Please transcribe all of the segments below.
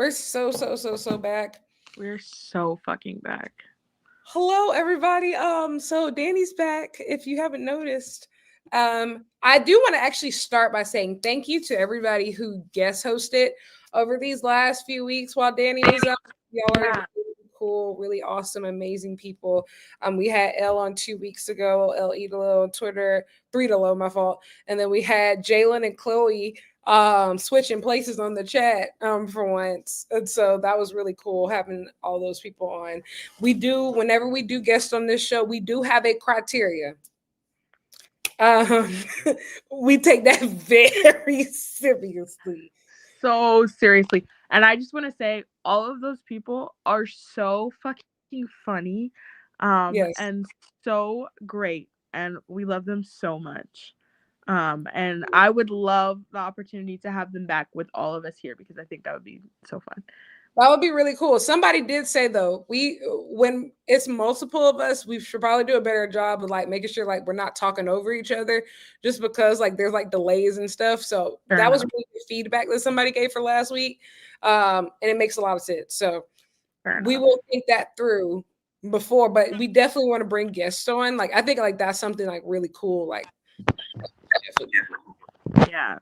We're so back. We're so fucking back. Hello, everybody. So Dani's back. If you haven't noticed, I do want to actually start by saying thank you to everybody who guest hosted over these last few weeks while Dani was out. Y'all are really cool, really awesome, amazing people. We had Elle on 2 weeks ago, Elle Idolo on Twitter, 3 my fault, and then we had Jalen and Chloe switching places on the chat for once, and so that was really cool having all those people on. We do, whenever we do guests on this show, we do have a criteria. um we take that very seriously. So seriously. And I just want to say all of those people are so fucking funny Yes. and so great, and we love them so much. And I would love the opportunity to have them back with all of us here, because I think that would be so fun. That would be really cool. Somebody did say though, when it's multiple of us, we should probably do a better job of like making sure like we're not talking over each other, just because like there's like delays and stuff. So Fair that was enough. really good feedback that somebody gave for last week, and it makes a lot of sense. So Fair we enough. will think that through before, but we definitely want to bring guests on. Like I think like that's something like really cool. Like Yeah.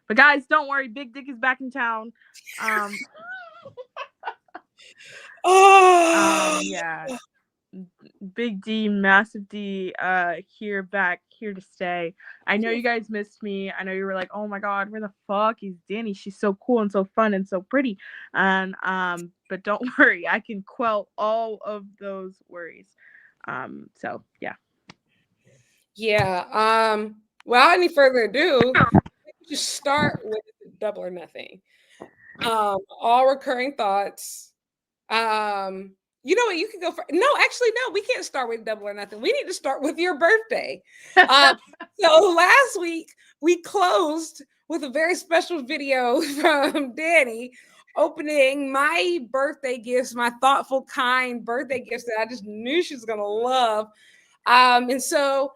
But guys, don't worry, Big Dick is back in town. Yeah. Big D, Massive D, here to stay. I know you guys missed me. I know you were like, oh my god, where the fuck is Dani? She's so cool and so fun and so pretty. And but don't worry, I can quell all of those worries. So yeah. Yeah. Without any further ado, just start with Double or Nothing. All recurring thoughts. You know what? You can go for no. Actually, no. We can't start with Double or Nothing. We need to start with your birthday. So last week we closed with a very special video from Dani opening my birthday gifts, my thoughtful, kind birthday gifts that I just knew she was gonna love. And so,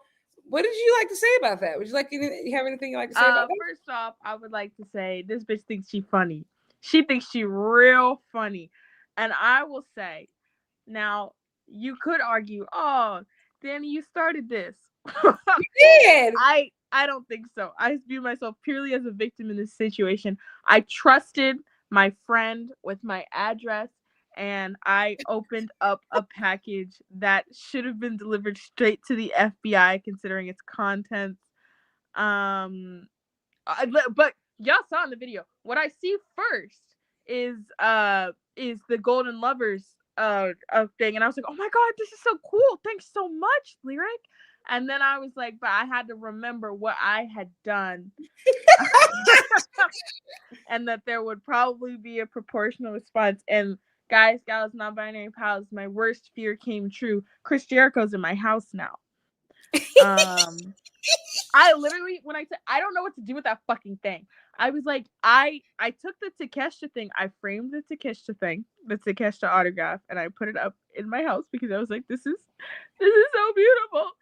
what did you like to say about that? Would you like you have anything you like to say about that? First off, I would like to say this bitch thinks she funny. She thinks she real funny. And I will say, now, you could argue, oh, Dani, you started this. You did. I don't think so. I view myself purely as a victim in this situation. I trusted my friend with my address, and I opened up a package that should have been delivered straight to the FBI, considering its contents. But y'all saw in the video, what I see first is the Golden Lovers thing, and I was like, oh my god, this is so cool, thanks so much, Lyric. And then I was like, but I had to remember what I had done. And that there would probably be a proportional response. And guys, gals, non-binary pals, my worst fear came true. Chris Jericho's in my house now. I literally, when I said I don't know what to do with that fucking thing, I was like, I took the Takeshita thing, I framed the Takeshita thing, the Takeshita autograph, and I put it up in my house because I was like, this is so beautiful.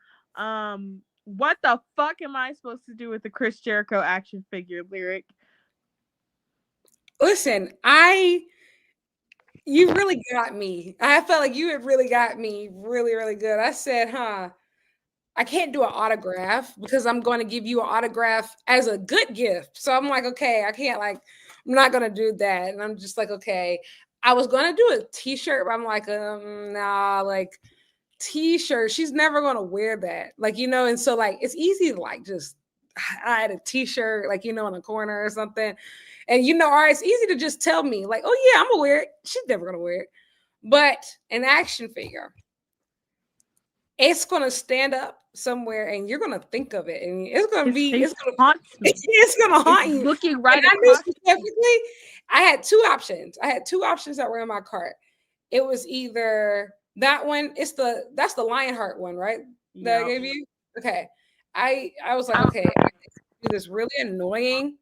What the fuck am I supposed to do with the Chris Jericho action figure, Lyric? Listen, you really got me. I felt like you had really got me really, really good. I said, I can't do an autograph because I'm going to give you an autograph as a good gift. So I'm like, okay, I can't I'm not going to do that. And I'm just like, okay, I was going to do a t-shirt, but I'm like, nah, like t-shirt. She's never going to wear that. Like, and so like, it's easy to like, just I had a t-shirt, like, in a corner or something. And all right, it's easy to just tell me like, oh yeah, I'm gonna wear it. She's never going to wear it. But an action figure, it's going to stand up somewhere and you're going to think of it, and it's going to haunt you. Looking right at me specifically. I had two options that were in my cart. It was either that one, that's the Lionheart one, right? That I gave you. Okay. I was like, okay, I do this really annoying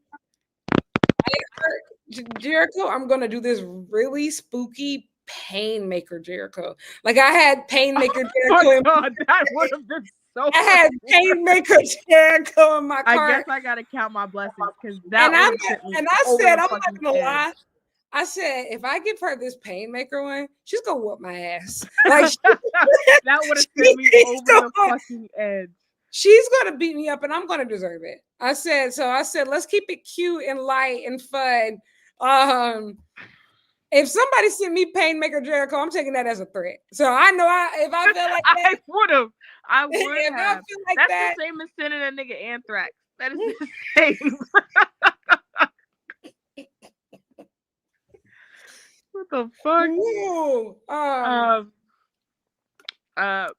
Jericho. I'm going to do this really spooky Painmaker Jericho. Like I had Painmaker Jericho. Oh God, that would have been so. I had Painmaker Jericho in my cart. I guess I gotta count my blessings because that. And I said, I'm not gonna lie. I said, if I give her this Painmaker one, she's gonna whoop my ass. Like that would have sent me over the fucking edge. She's gonna beat me up, and I'm gonna deserve it. I said, let's keep it cute and light and fun. If somebody sent me Painmaker Jericho, I'm taking that as a threat. So I know if I feel like that, I would have. Like that's the same as sending a nigga Anthrax. That is the same. What the fuck? Ooh,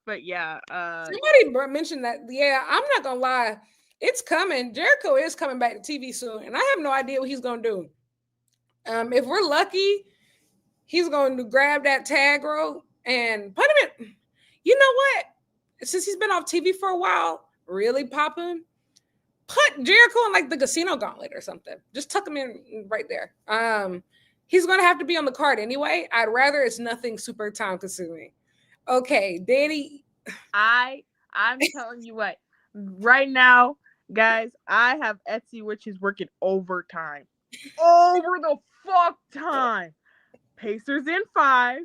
but yeah. Somebody mentioned that. Yeah, I'm not gonna lie. It's coming. Jericho is coming back to TV soon, and I have no idea what he's gonna do. If we're lucky, he's going to grab that tag rope and put him in. You know what? Since he's been off TV for a while, really pop him. Put Jericho in like the Casino Gauntlet or something. Just tuck him in right there. He's going to have to be on the card anyway. I'd rather it's nothing super time consuming. Okay, Dani. I'm telling you what. Right now, guys, I have Etsy witches working overtime. Over the fuck time. Pacers in 5.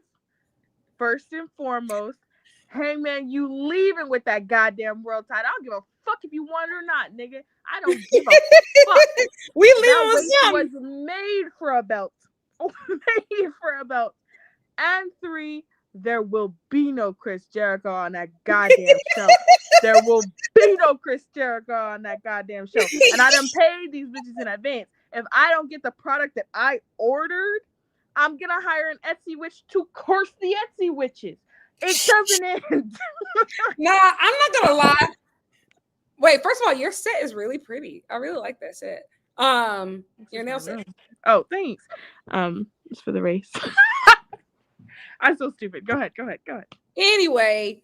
First and foremost. Hangman, you leaving with that goddamn world title. I don't give a fuck if you want it or not, nigga. I don't give a fuck. We leaving with something. Was made for a belt. Made for a belt. And 3, there will be no Chris Jericho on that goddamn show. There will be no Chris Jericho on that goddamn show. And I done paid these bitches in advance. If I don't get the product that I ordered, I'm gonna hire an Etsy witch to curse the Etsy witches. It doesn't end. Nah, I'm not gonna lie. Wait, first of all, your set is really pretty. I really like that set. Your nail set. Oh, thanks. It's for the race. I'm so stupid. Go ahead. Anyway,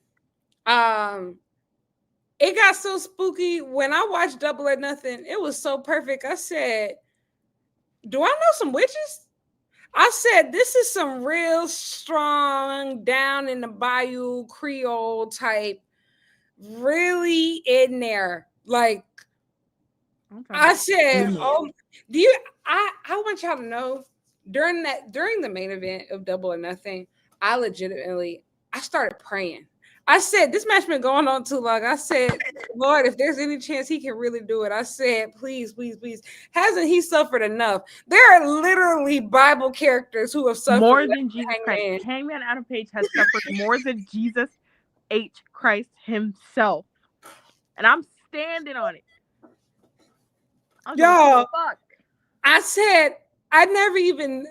it got so spooky when I watched Double or Nothing. It was so perfect. I said, do I know some witches? I said, this is some real strong, down in the bayou Creole type, really in there. Like, I said, I want y'all to know, during the main event of Double or Nothing, I started praying. I said, this match been going on too long. I said, Lord, if there's any chance he can really do it, I said, please, please, please. Hasn't he suffered enough? There are literally Bible characters who have suffered more than Jesus Christ. Hangman Adam Page has suffered more than Jesus H. Christ himself. And I'm standing on it. Yo, I said, I never even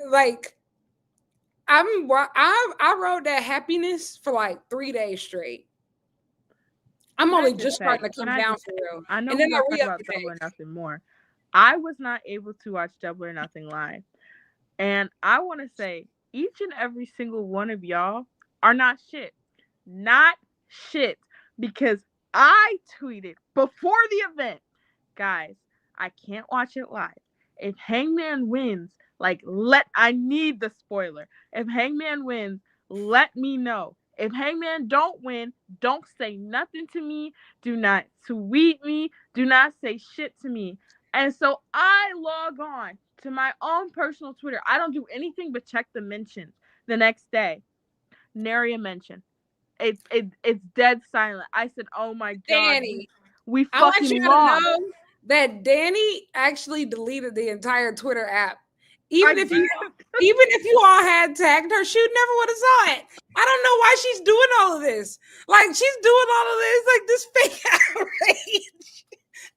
I rode that happiness for like 3 days straight. I'm only just starting to come down for real. I know we're talking about Double or Nothing more. I was not able to watch Double or Nothing live. And I want to say, each and every single one of y'all are not shit. Not shit. Because I tweeted before the event, guys, I can't watch it live. If Hangman wins, I need the spoiler. If Hangman wins, let me know. If Hangman don't win, don't say nothing to me. Do not tweet me. Do not say shit to me. And so I log on to my own personal Twitter. I don't do anything but check the mentions the next day. Nary a mention. It's dead silent. I said, oh my God. Dani, we fucking lost. To know that Dani actually deleted the entire Twitter app. Even if you all had tagged her, she never would have saw it. I don't know why she's doing all of this. She's doing all of this, this fake outrage.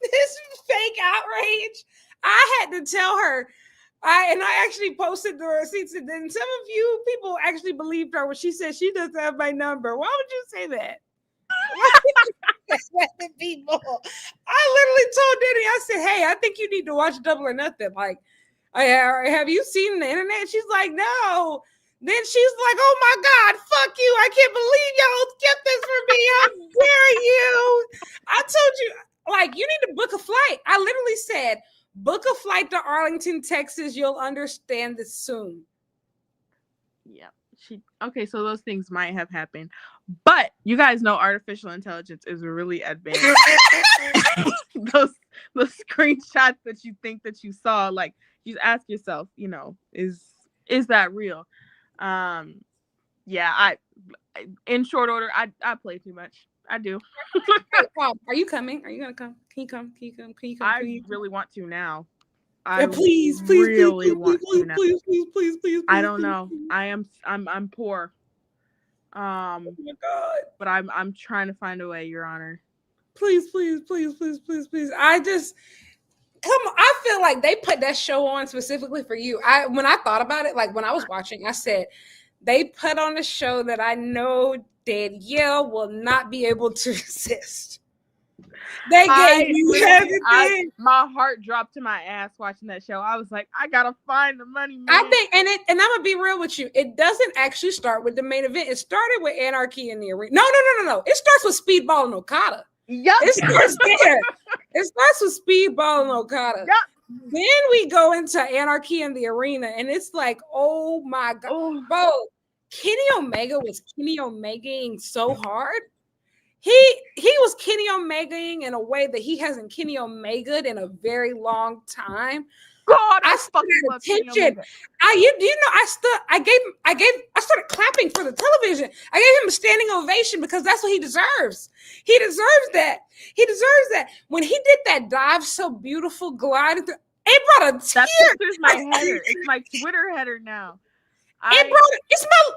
This fake outrage. I had to tell her. I actually posted the receipts, and then some of you people actually believed her when she said she doesn't have my number. Why would you say that? People. I literally told Dani, I said, hey, I think you need to watch Double or Nothing. Have you seen the internet? She's like, no. Then she's like, oh my God, fuck you. I can't believe y'all kept this for me. How dare you? I told you, you need to book a flight. I literally said, book a flight to Arlington, Texas. You'll understand this soon. Yeah. Okay, so those things might have happened. But you guys know artificial intelligence is really advanced. those screenshots that you think that you saw, you ask yourself, is Is that real? Yeah, in short order, I play too much. I do. Hey, Paul, are you coming? Are you gonna come? Can you come? Can you come? Can you come? I Can you come? really want to now. I Yeah, please, please, please, really please, please, want to please, now. please, please, please, please, I please, don't please. know. I'm poor. Oh my God. But I'm trying to find a way, Your Honor. Please, please, please, please, please, please. I just come on. I feel like they put that show on specifically for you. When I thought about it, like when I was watching, I said they put on a show that I know Danielle will not be able to resist. They gave you everything. My heart dropped to my ass watching that show. I was like, I gotta find the money, man. I think, and I'm gonna be real with you. It doesn't actually start with the main event. It started with Anarchy in the arena. No. It starts with Speedball and Okada. Yep. It starts there. It starts with Speedball and Okada. Yep. Then we go into Anarchy in the arena, and it's like, oh my God, bro. Kenny Omega was Kenny Omegaing so hard. He was Kenny Omegaing in a way that he hasn't Kenny Omega'd in a very long time. God, I fucking love attention. I started clapping for the television. I gave him a standing ovation because that's what he deserves. He deserves that. He deserves that. When he did that dive so beautiful, gliding through, it brought a tear. That picture's my header. It's my Twitter header now. It's my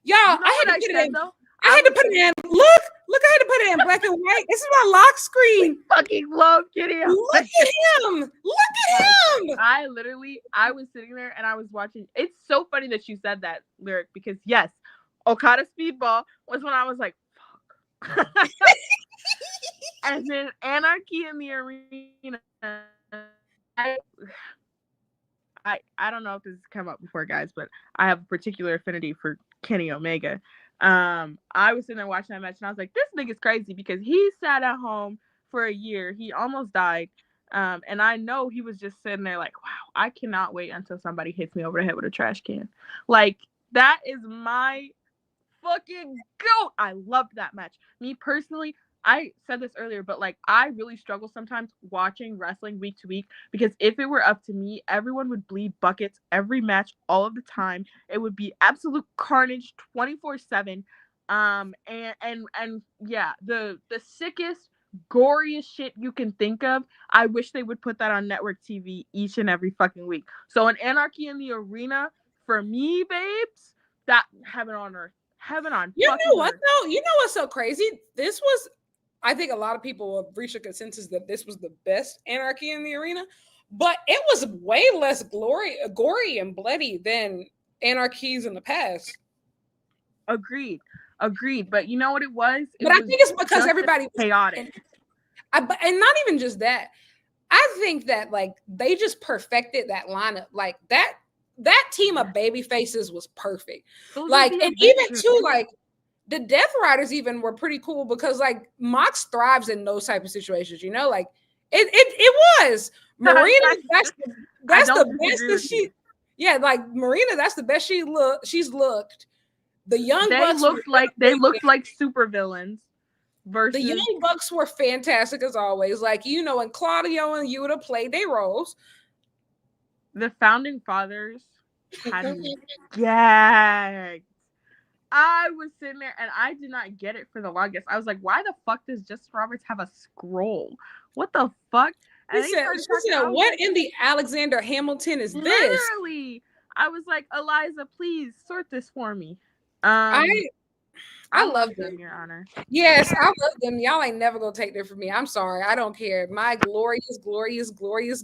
y'all. You know I had to put it in. Though? I had to put it in. Look, I had to put it in black and white. This is my lock screen. We fucking love Kitty. Look at him. Look at him. I was sitting there and I was watching. It's so funny that you said that lyric because yes, Okada Speedball was when I was like, fuck. And then Anarchy in the arena. I don't know if this has come up before, guys, but I have a particular affinity for Kenny Omega. I was sitting there watching that match and I was like, this nigga's crazy because he sat at home for a year. He almost died. And I know he was just sitting there like, wow, I cannot wait until somebody hits me over the head with a trash can. Like, that is my fucking goat. I loved that match. Me personally, I said this earlier, but like I really struggle sometimes watching wrestling week to week because if it were up to me, everyone would bleed buckets every match all of the time. It would be absolute carnage 24/7. And yeah, the sickest, goriest shit you can think of. I wish they would put that on network TV each and every fucking week. So an Anarchy in the Arena for me, babes, that heaven on earth. Heaven on you fucking know what earth. though? You know what's so crazy? This was, I think a lot of people have reached a consensus that this was the best Anarchy in the Arena, but it was way less gory and bloody than Anarchies in the past. Agreed. But you know what it was? I think it's because everybody was chaotic. And not even just that. I think that like they just perfected that lineup. Like that team of baby faces was perfect. Like, and even too, like the Death Riders even were pretty cool because like Mox thrives in those type of situations, you know, like it was Marina. That's the best that she. Yeah, like Marina, that's the best she's looked. The Young Bucks looked like super villains. The Young Bucks were fantastic as always. Like, you know, and Claudio and Yuta played their roles. The Founding Fathers had me gagged. I was sitting there and I did not get it for the longest. I was like, why the fuck does Justin Roberts have a scroll? What the fuck? And she said, what in the Alexander Hamilton is this? Literally. I was like, Eliza, please sort this for me. I love them, Your Honor. Yes, I love them. Y'all ain't never gonna take them from me. I'm sorry. I don't care. My glorious EVPs.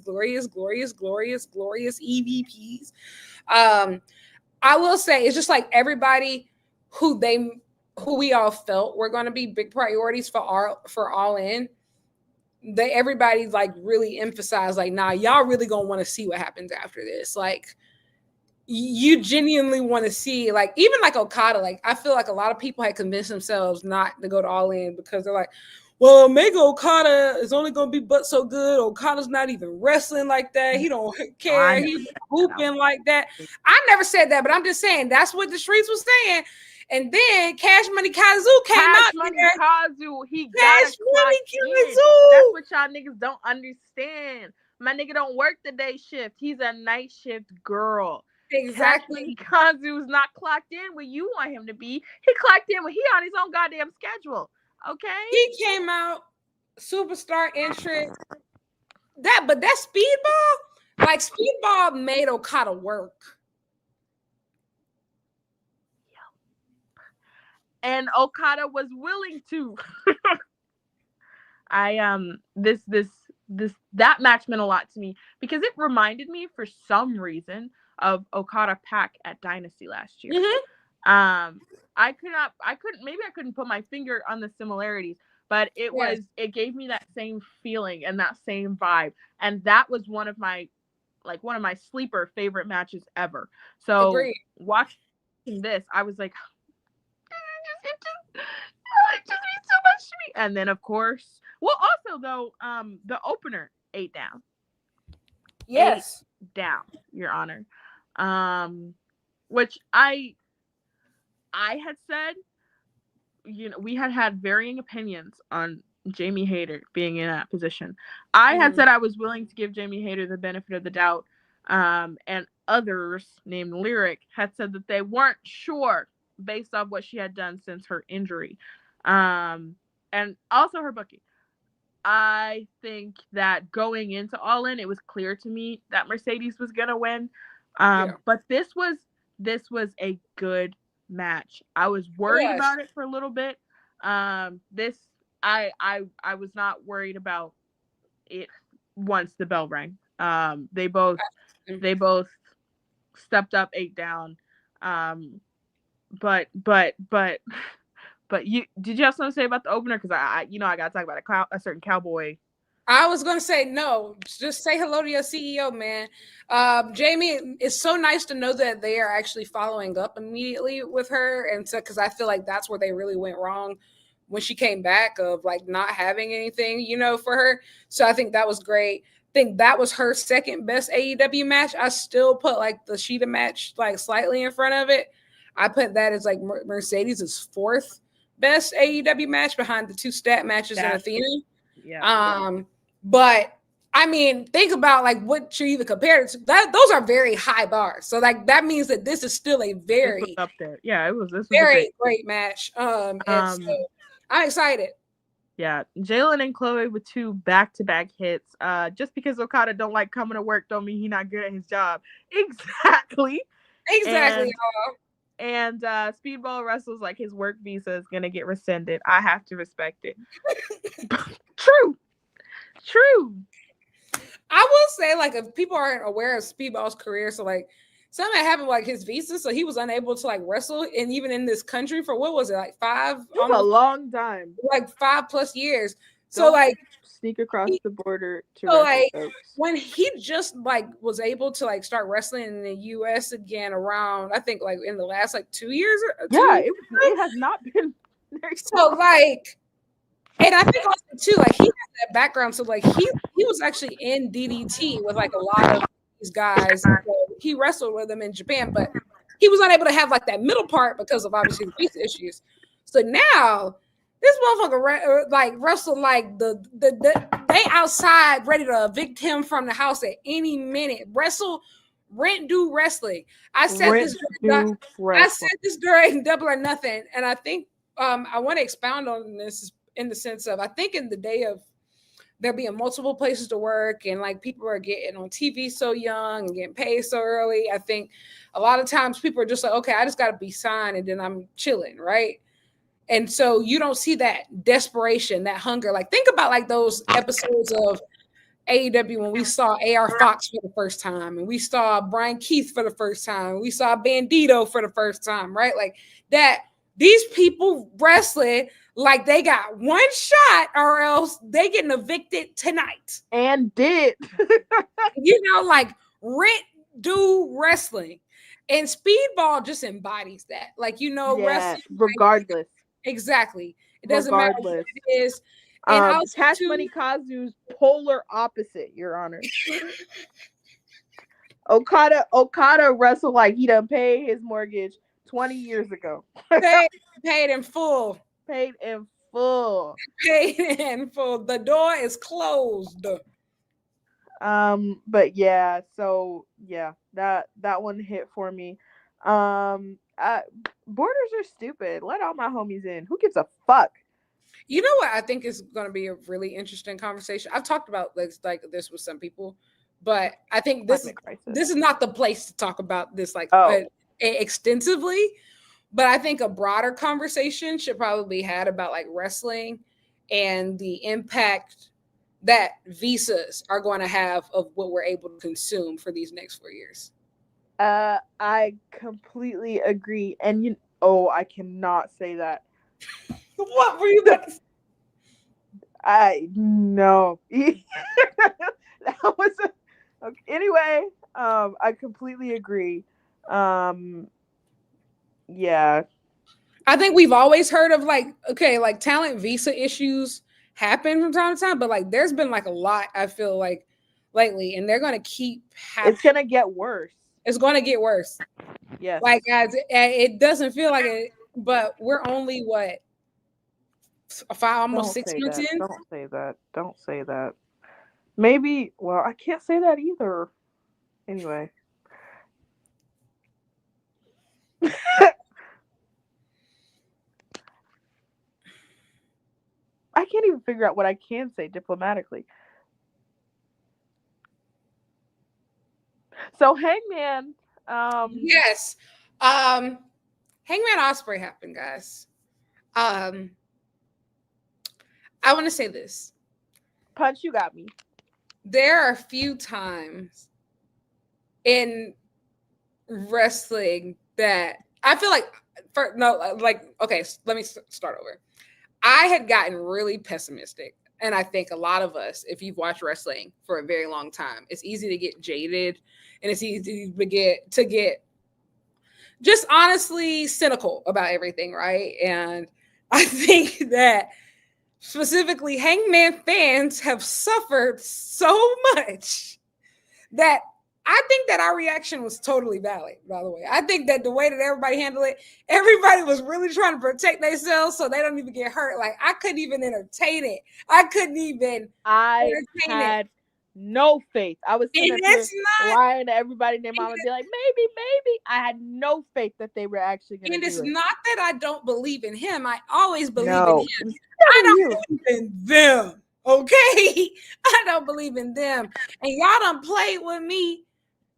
I will say it's just like everybody who we all felt were going to be big priorities for All In. Everybody like really emphasized like, nah, y'all really gonna want to see what happens after this. Like, you genuinely want to see, like, even like Okada, like I feel like a lot of people had convinced themselves not to go to All In because they're like, well, Omega Okada is only going to be but so good. Okada's not even wrestling like that. He don't care. He's hooping like that. I never said that, but I'm just saying that's what the streets was saying. And then Cash Money Kazu came out. Kazu, he Cash Money Kazu. That's what y'all niggas don't understand. My nigga don't work the day shift. He's a night shift girl. Exactly. Kazu's not clocked in where you want him to be. He clocked in when he on his own goddamn schedule. Okay. He came out, superstar entrance. But that speedball, like speedball made Okada work. And Okada was willing to. That match meant a lot to me because it reminded me for some reason of Okada Pac at Dynasty last year. Mm-hmm. I couldn't put my finger on the similarities, but it gave me that same feeling and that same vibe. And that was one of my sleeper favorite matches ever. So Agreed. watching this, I was like, it just means so much to me. And then of course, also though, the opener 8 down. Yes. 8 down, Your Honor. Which I had said, we had varying opinions on Jamie Hayter being in that position. I had said I was willing to give Jamie Hayter the benefit of the doubt. And others named Lyric had said that they weren't sure based off what she had done since her injury. And also her booking. I think that going into All In, it was clear to me that Mercedes was gonna win. But this was a good match. I was worried about it for a little bit. I was not worried about it once the bell rang. They both stepped up 8 down. But did you have something to say about the opener? Because I got to talk about a certain cowboy. I was going to say no. Just say hello to your CEO, man. Jamie, it's so nice to know that they are actually following up immediately with her, and so because I feel like that's where they really went wrong when she came back, of like not having anything, for her. So I think that was great. I think that was her second best AEW match. I still put like the Sheeta match like slightly in front of it. I put that as like Mercedes' fourth best AEW match behind the 2 stat matches and Athena. Yeah. But I mean, think about like what you even compared it to. Those are very high bars. So like that means that this is still a very up there. Yeah, it was. This was very great match. And so I'm excited. Yeah, Jalen and Chloe with 2 back-to-back hits. Just because Okada don't like coming to work don't mean he's not good at his job. Exactly. And Speedball wrestles like his work visa is gonna get rescinded. I have to respect it. True. I will say, like, if people aren't aware of Speedball's career, so like something happened with like his visa, so he was unable to like wrestle, and even in this country for what was it, like 5? A long time, like 5+ years. So like sneak across the border to so like folks. When he just like was able to like start wrestling in the US again around, I think like in the last like 2 years. It has not been so like, and I think also too, like he has that background. So like he was actually in DDT with like a lot of these guys. So he wrestled with them in Japan, but he was unable to have like that middle part because of obviously the visa issues. So now this motherfucker like wrestled like they outside ready to evict him from the house at any minute. Rent due wrestling. I said this during Double or Nothing, and I think I want to expound on this in the sense of I think in the day of there being multiple places to work and like people are getting on TV so young and getting paid so early. I think a lot of times people are just like, okay, I just got to be signed and then I'm chilling, right? And so you don't see that desperation, that hunger. Like think about like those episodes of AEW when we saw AR Fox for the first time and we saw Brian Keith for the first time. We saw Bandito for the first time, right? Like that these people wrestling like they got one shot or else they getting evicted tonight. And did. Like rent due wrestling. And Speedball just embodies that. Like, wrestling. Regardless. Exactly. It doesn't matter what it is. And Cash Money Kazu's polar opposite, Your Honor. Okada wrestled like he done paid his mortgage 20 years ago. Paid in full. Paid in full. The door is closed. But yeah, so yeah, That one hit for me. Borders are stupid. Let all my homies in. Who gives a fuck? You know what I think is going to be a really interesting conversation. I've talked about like this with some people, but I think this is not the place to talk about this extensively. But I think a broader conversation should probably be had about like wrestling and the impact that visas are going to have of what we're able to consume for these next 4 years. I completely agree. And I cannot say that. What were you about to say? No. That was okay. Anyway, I completely agree. Yeah. I think we've always heard of like talent visa issues happen from time to time, but like there's been like a lot, I feel like, lately, and they're gonna keep happening. It's gonna get worse. It's gonna get worse. Yes. Like guys, it doesn't feel like it, but we're only what? Almost 6 months in. Don't say that. Maybe. Well, I can't say that either. Anyway. I can't even figure out what I can say diplomatically. So Hangman. Yes. Hangman Ospreay happened, guys. I want to say this. Punch, you got me. There are a few times in wrestling that I feel like, okay, let me start over. I had gotten really pessimistic, and I think a lot of us, if you've watched wrestling for a very long time, it's easy to get jaded, and it's easy to get just honestly cynical about everything, right? And I think that specifically Hangman fans have suffered so much that I think that our reaction was totally valid, by the way. I think that the way that everybody handled it, everybody was really trying to protect themselves so they don't even get hurt. Like, I couldn't even entertain it. I had no faith. I was sitting there lying to everybody and their mom would be like, maybe. I had no faith that they were actually going to do it. And it's not that I don't believe in him. I always believe in him. I don't believe in them, okay? I don't believe in them. And y'all done played with me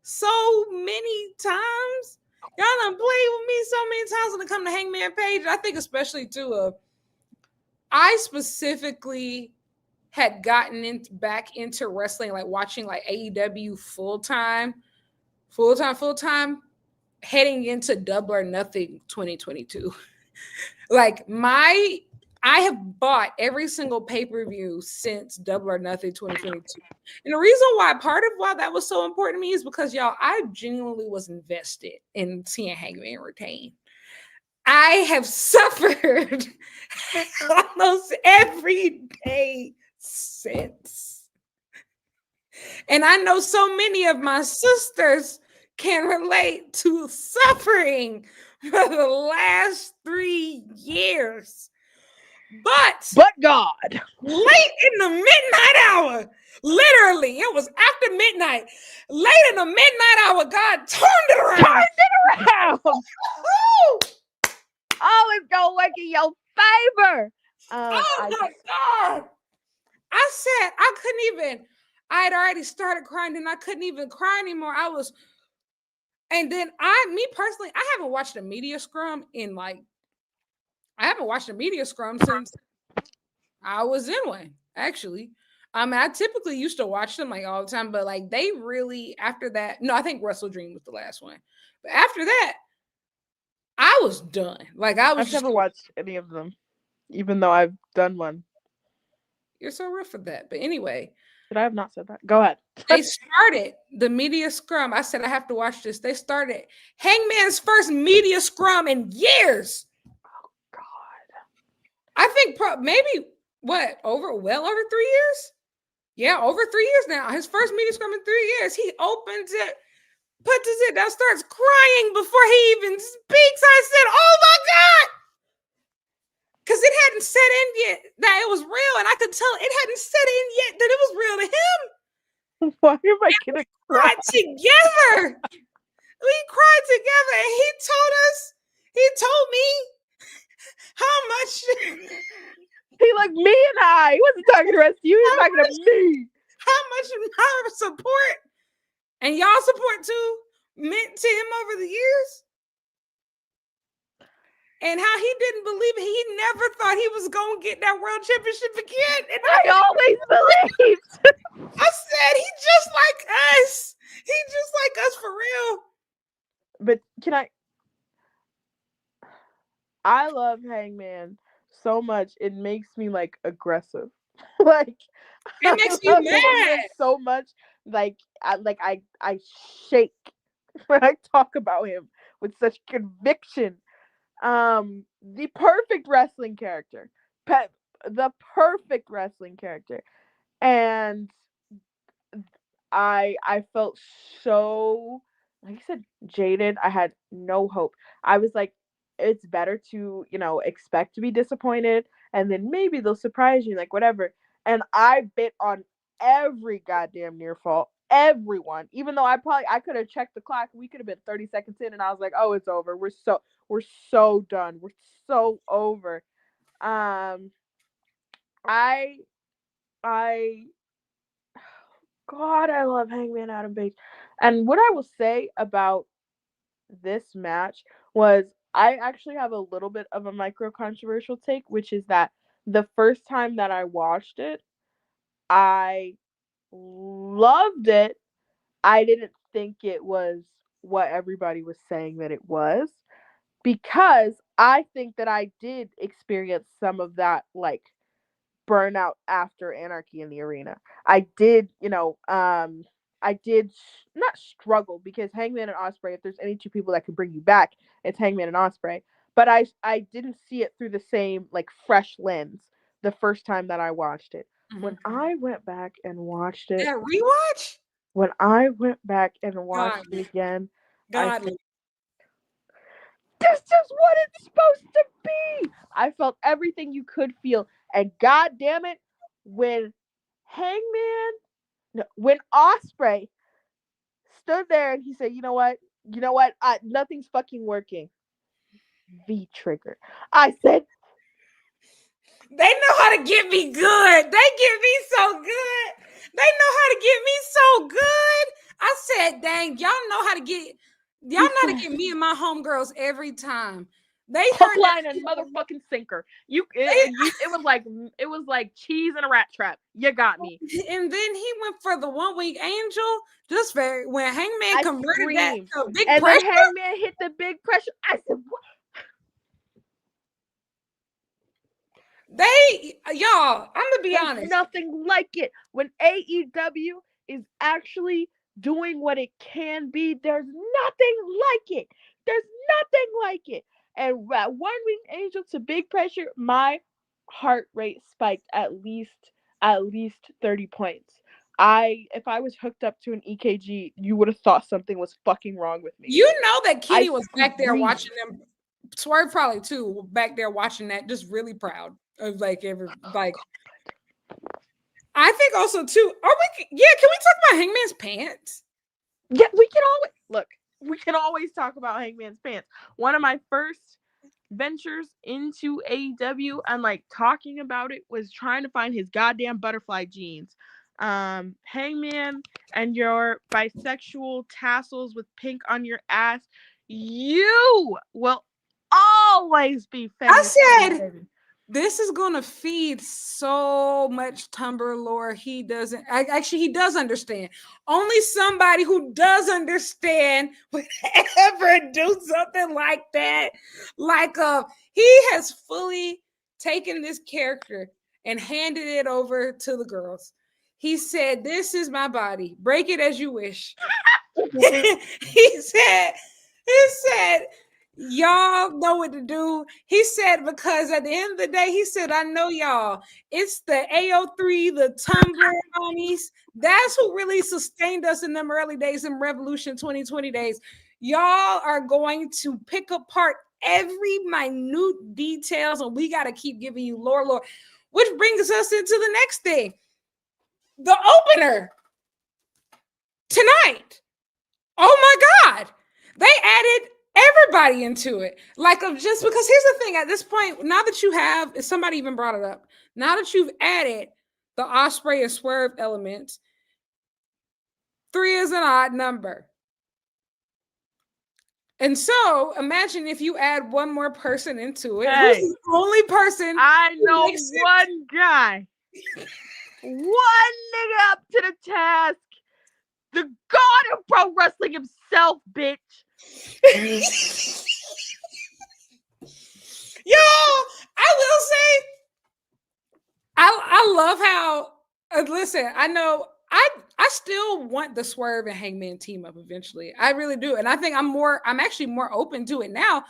so many times. Y'all done played with me so many times when it comes to Hangman Page. I think especially too, I specifically had gotten back into wrestling, like watching like AEW full time, heading into Double or Nothing 2022. Like I have bought every single pay-per-view since Double or Nothing 2022. And the reason why, part of why that was so important to me is because, y'all, I genuinely was invested in seeing Hangman retain. I have suffered almost every day since. And I know so many of my sisters can relate to suffering for the last 3 years. But God, late in the midnight hour, literally, it was after midnight. Late in the midnight hour, God turned it around. Oh, it's gonna work in your favor. Oh my God! I said I couldn't even. I had already started crying, and I couldn't even cry anymore. And then me personally, I haven't watched a media scrum since I was in one, actually. I typically used to watch them like all the time, but like they really, after that, no, I think Wrestle Dream was the last one. But after that, I was done. Like I've never watched any of them, even though I've done one. You're so rough for that. But anyway. But I have not said that. Go ahead. They started the media scrum. I said, I have to watch this. They started Hangman's first media scrum in years. Oh, God. I think maybe, well over 3 years? Yeah, over 3 years now. His first media scrum in 3 years. He opens it, puts it down, starts crying before he even speaks. I said, oh, my God. Because it hadn't set in yet that it was real, and I could tell it hadn't set in yet that it was real to him. Why am I gonna cry together? We cried together, and he told me how much He like me and I. He wasn't talking to the rest of you. He was talking to me. how much my support and y'all support too meant to him over the years. And how he didn't believe it. He never thought he was going to get that world championship again. And I always believed. I said, he just like us. He just like us for real. But I love Hangman so much. It makes me like aggressive. Like it makes you mad so much. Like I shake when I talk about him with such conviction. The perfect wrestling character. The perfect wrestling character. And I felt so, like I said, jaded. I had no hope. I was like, it's better to, expect to be disappointed, and then maybe they'll surprise you, like whatever. And I bit on every goddamn near fall. Everyone, even though I could have checked the clock, we could have been 30 seconds in, and I was like, oh, it's over. We're so done. We're so over. I God, I love Hangman Adam Page. And what I will say about this match was I actually have a little bit of a micro controversial take, which is that the first time that I watched it, I loved it. I didn't think it was what everybody was saying that it was, because I think that I did experience some of that, like, burnout after Anarchy in the Arena. I did, I did not struggle, because Hangman and Ospreay, if there's any two people that can bring you back, it's Hangman and Ospreay. But I didn't see it through the same, like, fresh lens the first time that I watched it. Mm-hmm. When I went back and watched it, that rewatch. When I went back and watched it again, I said, this is what it's supposed to be. I felt everything you could feel. And god damn it, when Ospreay stood there and he said, you know what? Nothing's fucking working. V-trigger. I said, they know how to get me good. They get me so good. They know how to get me so good. I said, dang, y'all know how to get me and my homegirls every time. They hook, line, and motherfucking sinker. It was like cheese in a rat trap. You got me. And then he went for the 1 week angel. Just when Hangman converted that to big and pressure. Then Hangman hit the big pressure. I said, what? Y'all, I'm gonna be honest. Nothing like it. When AEW is actually doing what it can be, there's nothing like it. There's nothing like it. And 1 week angel to big pressure, my heart rate spiked at least 30 points. If I was hooked up to an EKG, you would have thought something was fucking wrong with me. You know that Kenny was back there watching them. Swerve probably too, back there watching that, just really proud of I think also too. Can we talk about Hangman's pants? Yeah, we can always talk about Hangman's pants. One of my first ventures into AEW and like talking about it was trying to find his goddamn butterfly jeans. Hangman and your bisexual tassels with pink on your ass, you will always be feminist. I said this is gonna feed so much Tumblr lore. He does understand. Only somebody who does understand would ever do something like that. He has fully taken this character and handed it over to the girls. He said, "This is my body. Break it as you wish." He said, y'all know what to do. He said, because at the end of the day, he said, I know y'all. It's the AO3, the Tumblr homies. That's who really sustained us in them early days in Revolution 2020 days. Y'all are going to pick apart every minute details, and we got to keep giving you lore. Which brings us into the next thing. The opener tonight. Oh my God. They added everybody into it. Like, just because here's the thing, at this point, now that you have, if somebody even brought it up, now that you've added the Osprey and Swerve elements, 3 is an odd number. And so imagine if you add one more person into it. Hey, who's the only person? I know one guy. One nigga up to the task. The god of pro wrestling himself, bitch. Yo, I will say, I love how, listen, I know I still want the Swerve and Hangman team up eventually. I really do. And I think I'm actually more open to it now.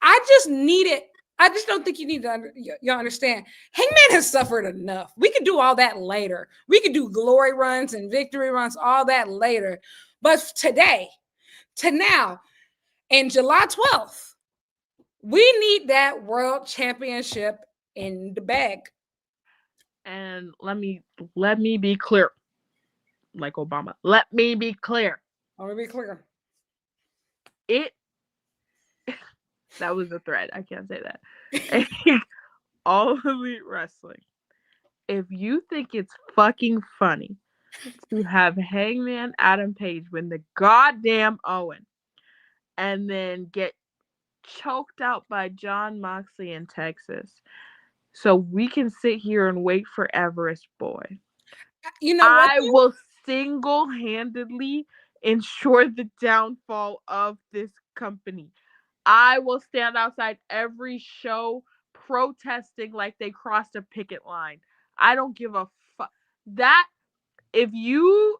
I just need it. I just don't think you need to y'all understand. Hangman has suffered enough. We could do all that later. We could do glory runs and victory runs, all that later. But today, to now, in July 12th, we need that world championship in the bag. And let me be clear. Like Obama. Let me be clear. Let me be clear. That was a threat. I can't say that. All Elite Wrestling. If you think it's fucking funny to have Hangman Adam Page win the goddamn Owen and then get choked out by Jon Moxley in Texas so we can sit here and wait for Everest Boy, you know what, I will single-handedly ensure the downfall of this company. I will stand outside every show protesting like they crossed a picket line. I don't give a fuck. That if you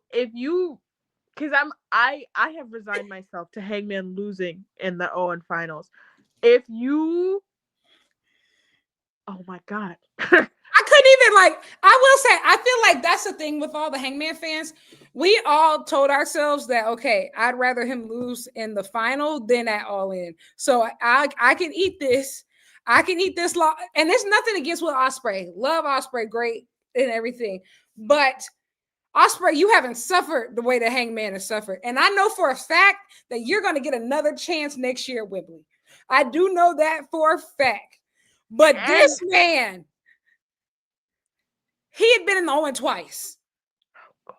because I have resigned myself to Hangman losing in the Owen finals. If you, oh my god. I couldn't even I will say, I feel like that's the thing with all the Hangman fans. We all told ourselves that, okay, I'd rather him lose in the final than at All In. So I can eat this. I can eat this law. And there's nothing against Will Ospreay. Love Ospreay, great and everything. But Ospreay, you haven't suffered the way that Hangman has suffered. And I know for a fact that you're going to get another chance next year at Wembley. I do know that for a fact. But this man, he had been in the Owen twice. Oh God.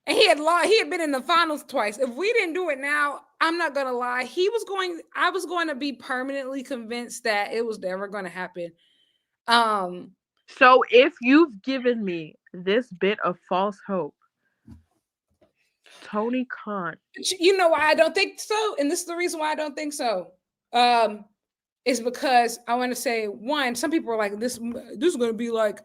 And he had been in the finals twice. If we didn't do it now, I'm not gonna lie. I was going to be permanently convinced that it was never gonna happen. So if you've given me this bit of false hope, Tony Khan. You know why I don't think so? And this is the reason why I don't think so. Is because I want to say, one, some people are like, this is going to be like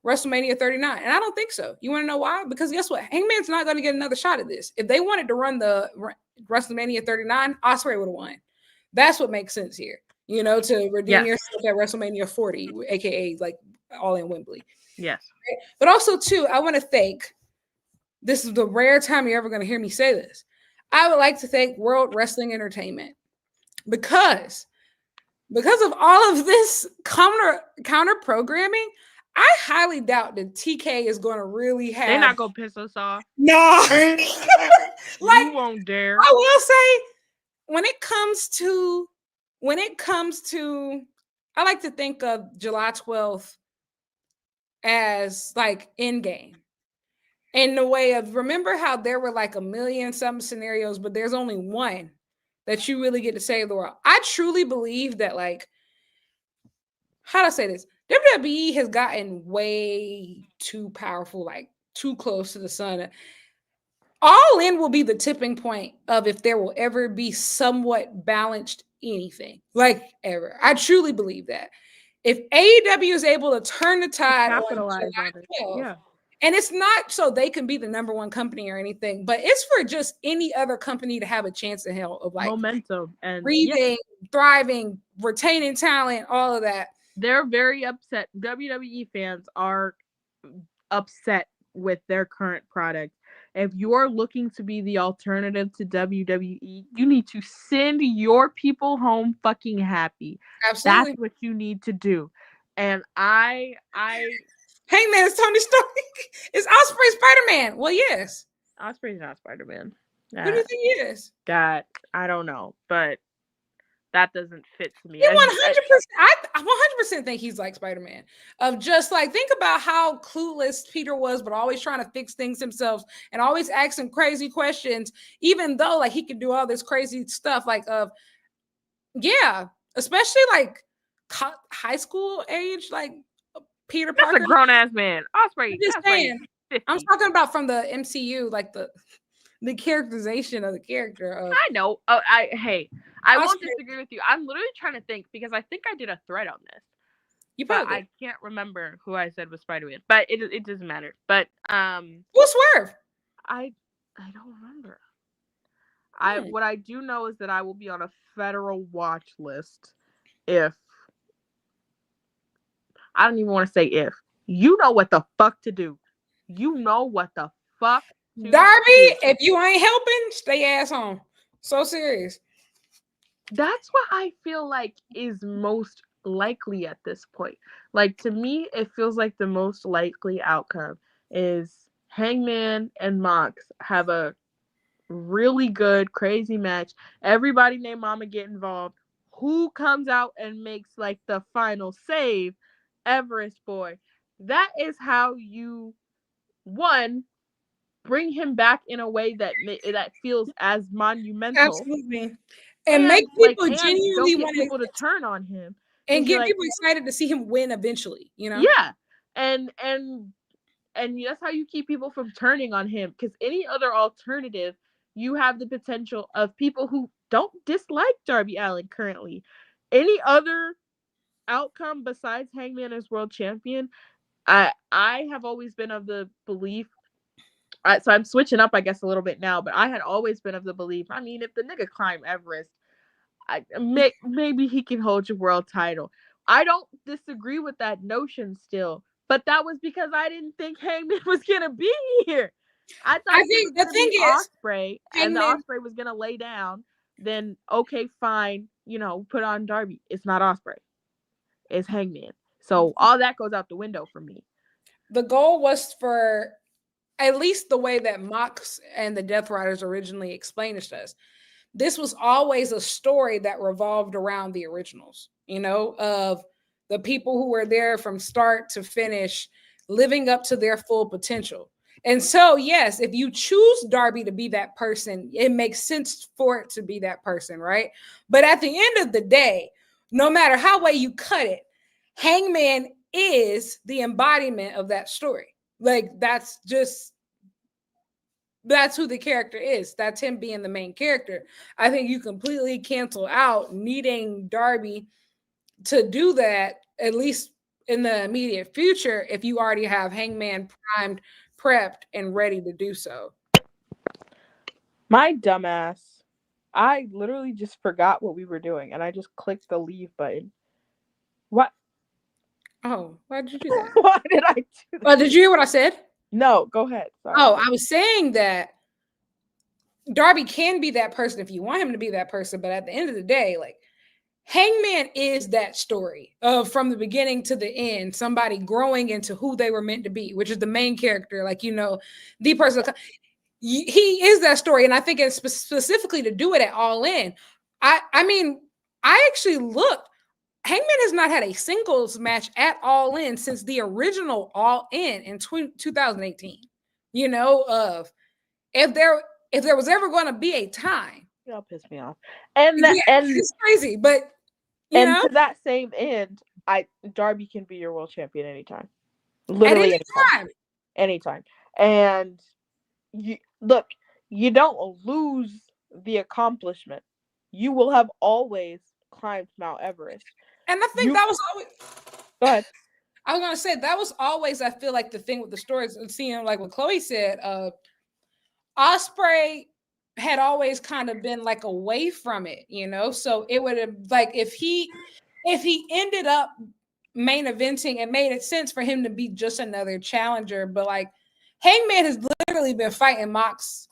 WrestleMania 39. And I don't think so. You want to know why? Because guess what? Hangman's not going to get another shot at this. If they wanted to run the WrestleMania 39, Ospreay would have won. That's what makes sense here. You know, to redeem yourself at WrestleMania 40, aka like All in Wembley. Yes. But also, too, I want to thank, this is the rare time you're ever going to hear me say this. I would like to thank World Wrestling Entertainment because of all of this counter programming, I highly doubt that TK is going to really have. They're not going to piss us off. No. Like, you won't dare. I will say, when it comes to, I like to think of July 12th as like Endgame. In the way of, remember how there were like a million some scenarios, but there's only one that you really get to save the world. I truly believe that, like, how do I say this? WWE has gotten way too powerful, like too close to the sun. All In will be the tipping point of if there will ever be somewhat balanced anything, like ever. I truly believe that. If AEW is able to turn the tide on July 12th, yeah. And it's not so they can be the number one company or anything, but it's for just any other company to have a chance in hell of like momentum and breathing, thriving, retaining talent, all of that. They're very upset. WWE fans are upset with their current product. If you're looking to be the alternative to WWE, you need to send your people home fucking happy. Absolutely. That's what you need to do. And Hangman is Toni Storm. Is Ospreay Spider-Man? Well, yes. Ospreay's not Spider-Man. Who do you think he is? That I don't know, but that doesn't fit to me. Yeah, 100%. I 100% think he's like Spider-Man. Of just like, think about how clueless Peter was, but always trying to fix things himself and always asking crazy questions, even though like he could do all this crazy stuff. Like, yeah, especially like high school age, like Peter Parker. That's a grown ass man. Osprey. I'm just saying. I'm talking about from the MCU, like the characterization of the character. I know. I won't disagree with you. I'm literally trying to think because I think I did a thread on this. You probably I can't remember who I said was Spider-Man, but it doesn't matter. But who's Swerve? I don't remember. What I do know is that I will be on a federal watch list if I don't even want to say if. You know what the fuck to do. You know what the fuck to Darby, do. if you ain't helping, stay ass home. So serious. That's what I feel like is most likely at this point. Like, to me, it feels like the most likely outcome is Hangman and Mox have a really good, crazy match. Everybody named Mama get involved. Who comes out and makes like the final save? Everest boy. That is how you, one, bring him back in a way that feels as monumental. Absolutely. And make people genuinely want people to turn on him. And get people excited to see him win eventually, you know? Yeah. And that's how you keep people from turning on him. Because any other alternative, you have the potential of people who don't dislike Darby Allin currently. Any other outcome besides Hangman as world champion, I have always been of the belief. So I'm switching up, I guess, a little bit now, but I had always been of the belief. I mean, if the nigga climbed Everest, maybe he can hold your world title. I don't disagree with that notion still, but that was because I didn't think Hangman was gonna be here. I think the thing is, Ospreay, and the Ospreay was gonna lay down. Then okay, fine, put on Darby. It's not Ospreay, it's Hangman. So all that goes out the window for me. The goal was for, at least the way that Mox and the Death Riders originally explained it to us, this was always a story that revolved around the originals, of the people who were there from start to finish, living up to their full potential. And so, yes, if you choose Darby to be that person, it makes sense for it to be that person, right? But at the end of the day, no matter how way you cut it, Hangman is the embodiment of that story. Like, that's who the character is. That's him being the main character. I think you completely cancel out needing Darby to do that, at least in the immediate future, if you already have Hangman primed, prepped, and ready to do so. My dumbass. I literally just forgot what we were doing, and I just clicked the leave button. What? Oh, why did you do that? Why did I do that? Oh, did you hear what I said? No, go ahead. Sorry. Oh, I was saying that Darby can be that person if you want him to be that person, but at the end of the day, like, Hangman is that story of from the beginning to the end, somebody growing into who they were meant to be, which is the main character, like, the person. He is that story, and I think it's specifically to do it at All In. I mean, I actually looked. Hangman has not had a singles match at All In since the original All In 2018. If there was ever going to be a time, y'all piss me off, and it's crazy, but to that same end, Darby can be your world champion anytime, literally anytime. And you don't lose the accomplishment. You will have always climbed Mount Everest. And I think that was always. Go ahead. I was gonna say that was always, I feel like, the thing with the stories, and seeing like what Chloe said, Ospreay had always kind of been like away from it, So it would have, like, if he ended up main eventing, it made it sense for him to be just another challenger. But like, Hangman has literally been fighting Mox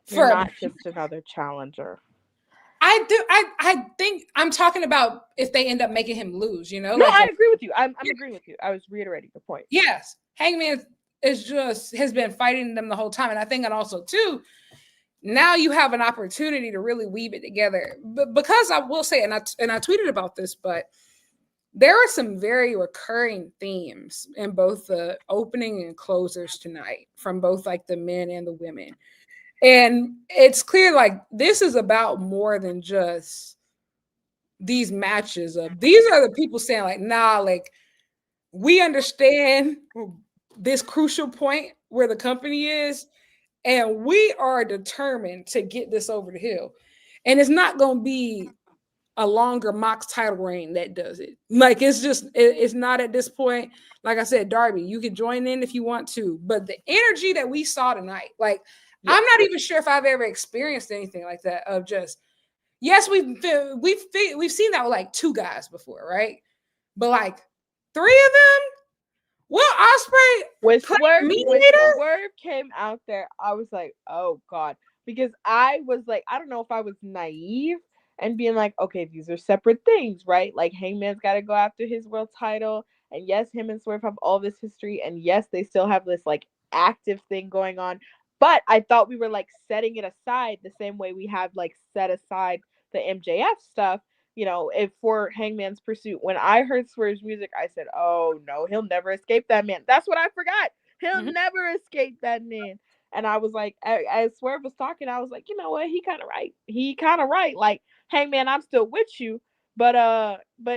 for not just another challenger. I think I'm talking about if they end up making him lose, No, like, I agree with you. I'm agreeing with you. I was reiterating the point. Yes. Hangman has been fighting them the whole time. And I think, and also too, now you have an opportunity to really weave it together. But because I will say, and I tweeted about this, but there are some very recurring themes in both the opening and closers tonight from both like the men and the women. And it's clear like this is about more than just these matches. These are the people saying like, nah, like we understand this crucial point where the company is, and we are determined to get this over the hill. And it's not going to be a longer Mox title reign that does it. Like it's just it's not at this point. Like I said, Darby, you can join in if you want to, but the energy that we saw tonight, like I'm not even sure if I've ever experienced anything like that. Of just yes, we've seen that with like 2 guys before, right? But like 3 of them. Well, Ospreay when Swerve came out there, I was like, oh God, because I was like, I don't know if I was naive and being like, okay, these are separate things, right? Like Hangman's got to go after his world title, and yes, him and Swerve have all this history, and yes, they still have this like active thing going on. But I thought we were like setting it aside the same way we have like set aside the MJF stuff, you know, if for Hangman's Pursuit. When I heard Swerve's music, I said, oh no, he'll never escape that man. That's what I forgot. He'll never escape that man. And I was like, as Swerve was talking, I was like, you know what? He kind of right. Like, Hangman, I'm still with you, but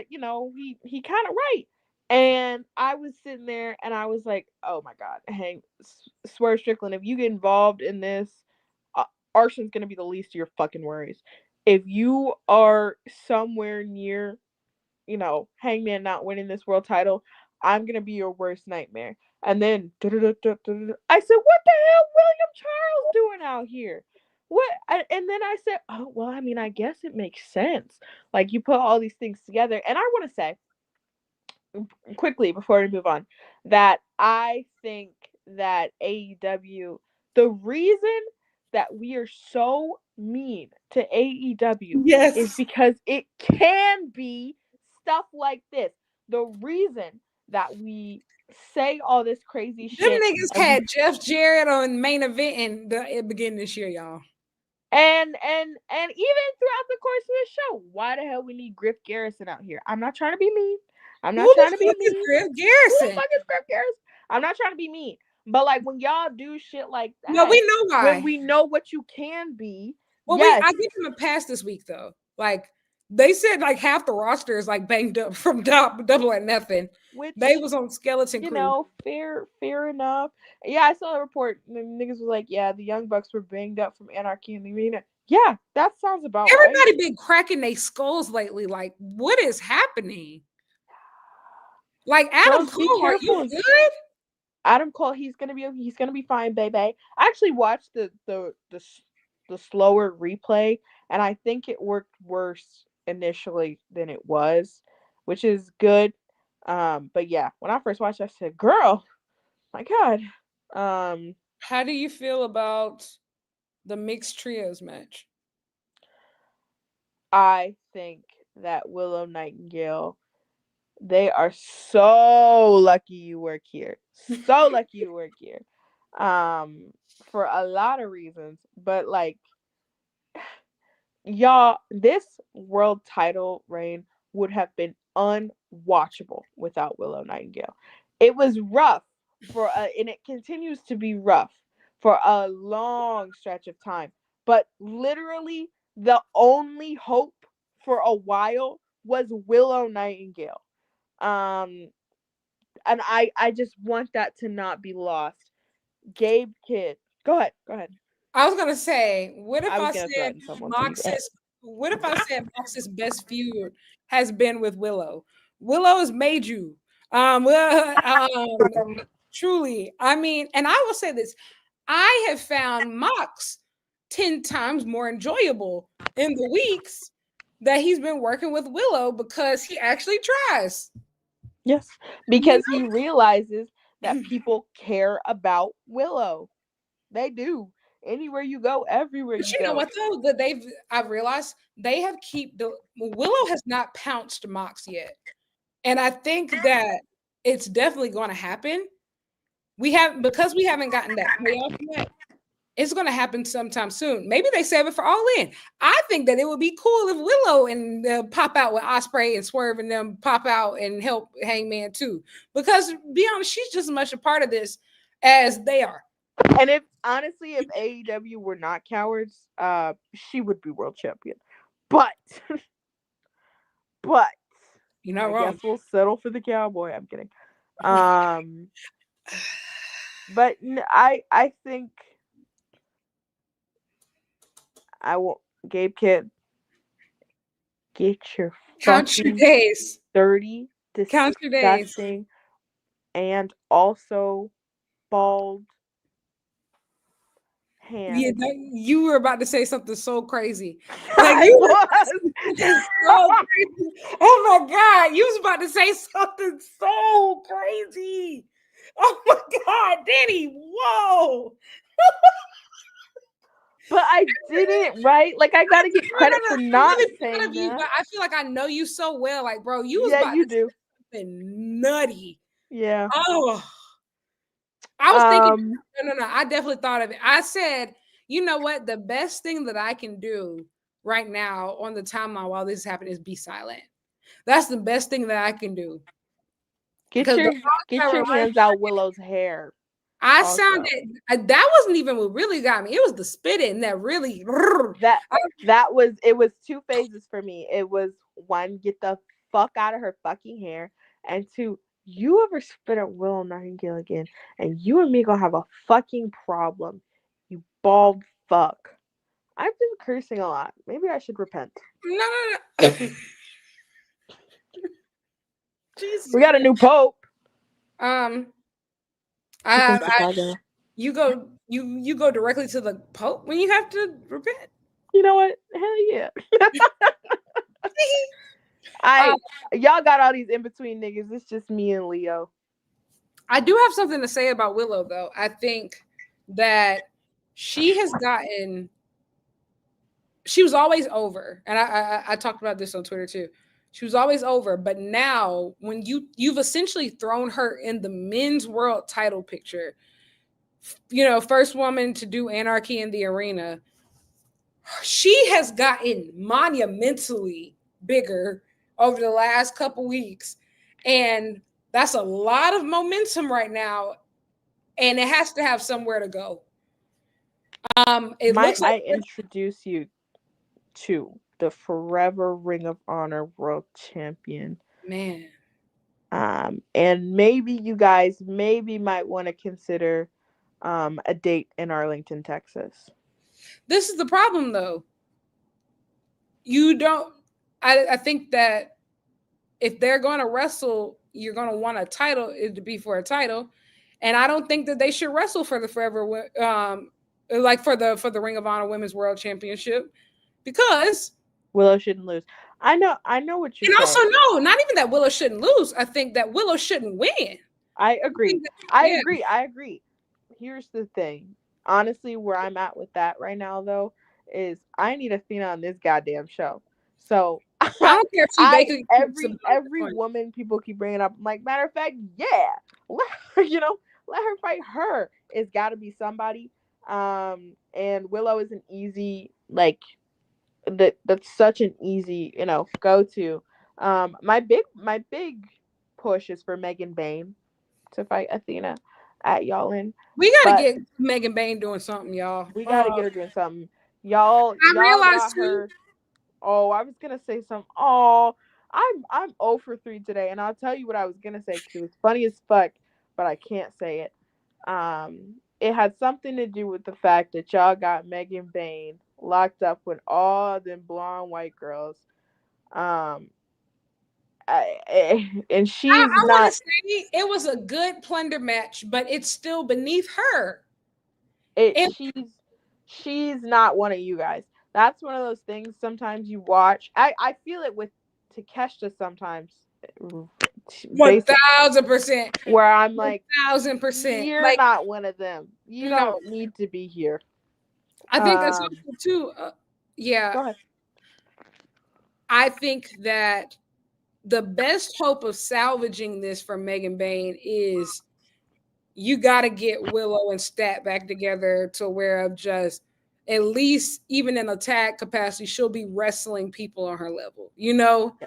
you know, he kind of right. And I was sitting there and I was like, oh my God, Swerve Strickland, if you get involved in this, arson's gonna be the least of your fucking worries. If you are somewhere near, you know, Hangman not winning this world title, I'm gonna be your worst nightmare. And then I said, what the hell William Charles doing out here? What? And then I said, oh well, I mean, I guess it makes sense. Like you put all these things together, and I want to say quickly before we move on that I think that AEW, the reason that we are so mean to AEW is because it can be stuff like this. The reason that we say all this crazy shit. Them niggas had Jeff Jarrett on main event in the beginning this year, y'all. And even throughout the course of the show, why the hell we need Griff Garrison out here? I'm not trying to be mean. I'm not trying to be mean. Griff Garrison? Who the fuck is Griff Garrison? I'm not trying to be mean. But like when y'all do shit like that, no, we know why. When we know what you can be. Well, yes. I give them a pass this week though. Like they said, like half the roster is like banged up from Double or Nothing. Which they was on skeleton crew. You know, fair enough. Yeah, I saw a report. The niggas was like, yeah, the Young Bucks were banged up from Anarchy in the Arena. Yeah, that sounds about Everybody right. Everybody been cracking their skulls lately. Like, what is happening? Like Adam Cole, are you good? Adam Cole, he's gonna be fine, baby. I actually watched the slower replay, and I think it worked worse initially than it was, which is good. But yeah, when I first watched it, I said, girl, my God. How do you feel about the mixed trios match? I think that Willow Nightingale, they are so lucky you work here. So lucky you work here. For a lot of reasons. But like, y'all, this world title reign would have been unwatchable without Willow Nightingale. It was rough and it continues to be rough for a long stretch of time. But literally, the only hope for a while was Willow Nightingale. And I just want that to not be lost. Gabe Kidd, go ahead. I was gonna say, what if I said Mox's best feud has been with Willow? Willow has made you. Truly. I mean, and I will say this: I have found Mox 10 times more enjoyable in the weeks that he's been working with Willow because he actually tries. Yes, because he realizes that people care about Willow. They do. Anywhere you go, everywhere but you go. Know what though? That I've realized they have Willow has not pounced Mox yet. And I think that it's definitely going to happen. Because we haven't gotten that payoff yet. it's going to happen sometime soon. Maybe they save it for All In. I think that it would be cool if Willow and pop out with Ospreay and Swerve and them pop out and help Hangman too. Because be honest, she's just as much a part of this as they are. And if AEW were not cowards, she would be world champion. But you're not I wrong. guess we'll settle for the cowboy. I'm kidding. But I think I will. Gabe Kidd, get your count your fucking days. dirty, Count your days. disgusting, and also bald hands. Yeah, you were about to say something so crazy. Like you was so crazy. Oh my God, you was about to say something so crazy. Oh my God, Dani, whoa. But I did it right. Like I gotta get credit for not saying that. But I feel like I know you so well. Like, bro, you was about to say something nutty. Yeah. Oh, I was thinking. No. I definitely thought of it. I said, you know what? The best thing that I can do right now on the timeline while this is happening is be silent. That's the best thing that I can do. Get your hands out Willow's hair. I sounded that wasn't even what really got me. It was the spitting that really it was two phases for me. It was one, get the fuck out of her fucking hair, and two, you ever spit at Willow Nightingale again, and you and me gonna have a fucking problem. You bald fuck. I've been cursing a lot. Maybe I should repent. No. Jesus. We got a new pope. You go directly to the Pope when you have to repent. You know what? Hell yeah. Y'all got all these in between niggas. It's just me and Leo. I do have something to say about Willow though. I think that she was always over, and I talked about this on Twitter too. She was always over, but now when you've essentially thrown her in the men's world title picture, first woman to do Anarchy in the Arena, she has gotten monumentally bigger over the last couple weeks, and that's a lot of momentum right now, and it has to have somewhere to go. I introduce you to the Forever Ring of Honor World Champion. Man. And maybe you guys might want to consider a date in Arlington, Texas. This is the problem, though. I think that if they're going to wrestle, you're going to want a title to be for a title. And I don't think that they should wrestle for the Forever, for the Ring of Honor Women's World Championship, because Willow shouldn't lose. I know what you're saying. And also, no, not even that Willow shouldn't lose. I think that Willow shouldn't win. I agree. I agree. Here's the thing. Honestly, where I'm at with that right now, though, is I need Athena on this goddamn show. So I don't care if every woman people keep bringing up. I'm like, matter of fact, yeah, let her fight her. It's got to be somebody. And Willow is an easy that's such an easy go to. My big push is for Megan Bayne to fight Athena at Y'all In. We gotta get Megan Bayne doing something, y'all. We gotta get her doing something. Y'all realized her. Oh, I was gonna say something. Oh, I'm 0 for 3 today, and I'll tell you what I was gonna say because it was funny as fuck, but I can't say it. It had something to do with the fact that y'all got Megan Bayne locked up with all them blonde white girls. And she's not. Say it was a good plunder match, but it's still beneath her. She's not one of you guys. That's one of those things sometimes you watch. I feel it with Takeshita sometimes. 1000%. Where I'm like 1000%. You're not one of them. You don't need to be here. I think that's too. Yeah. Go ahead. I think that the best hope of salvaging this from Megan Bayne is you got to get Willow and Stat back together to where of just at least even in attack capacity, she'll be wrestling people on her level. You know,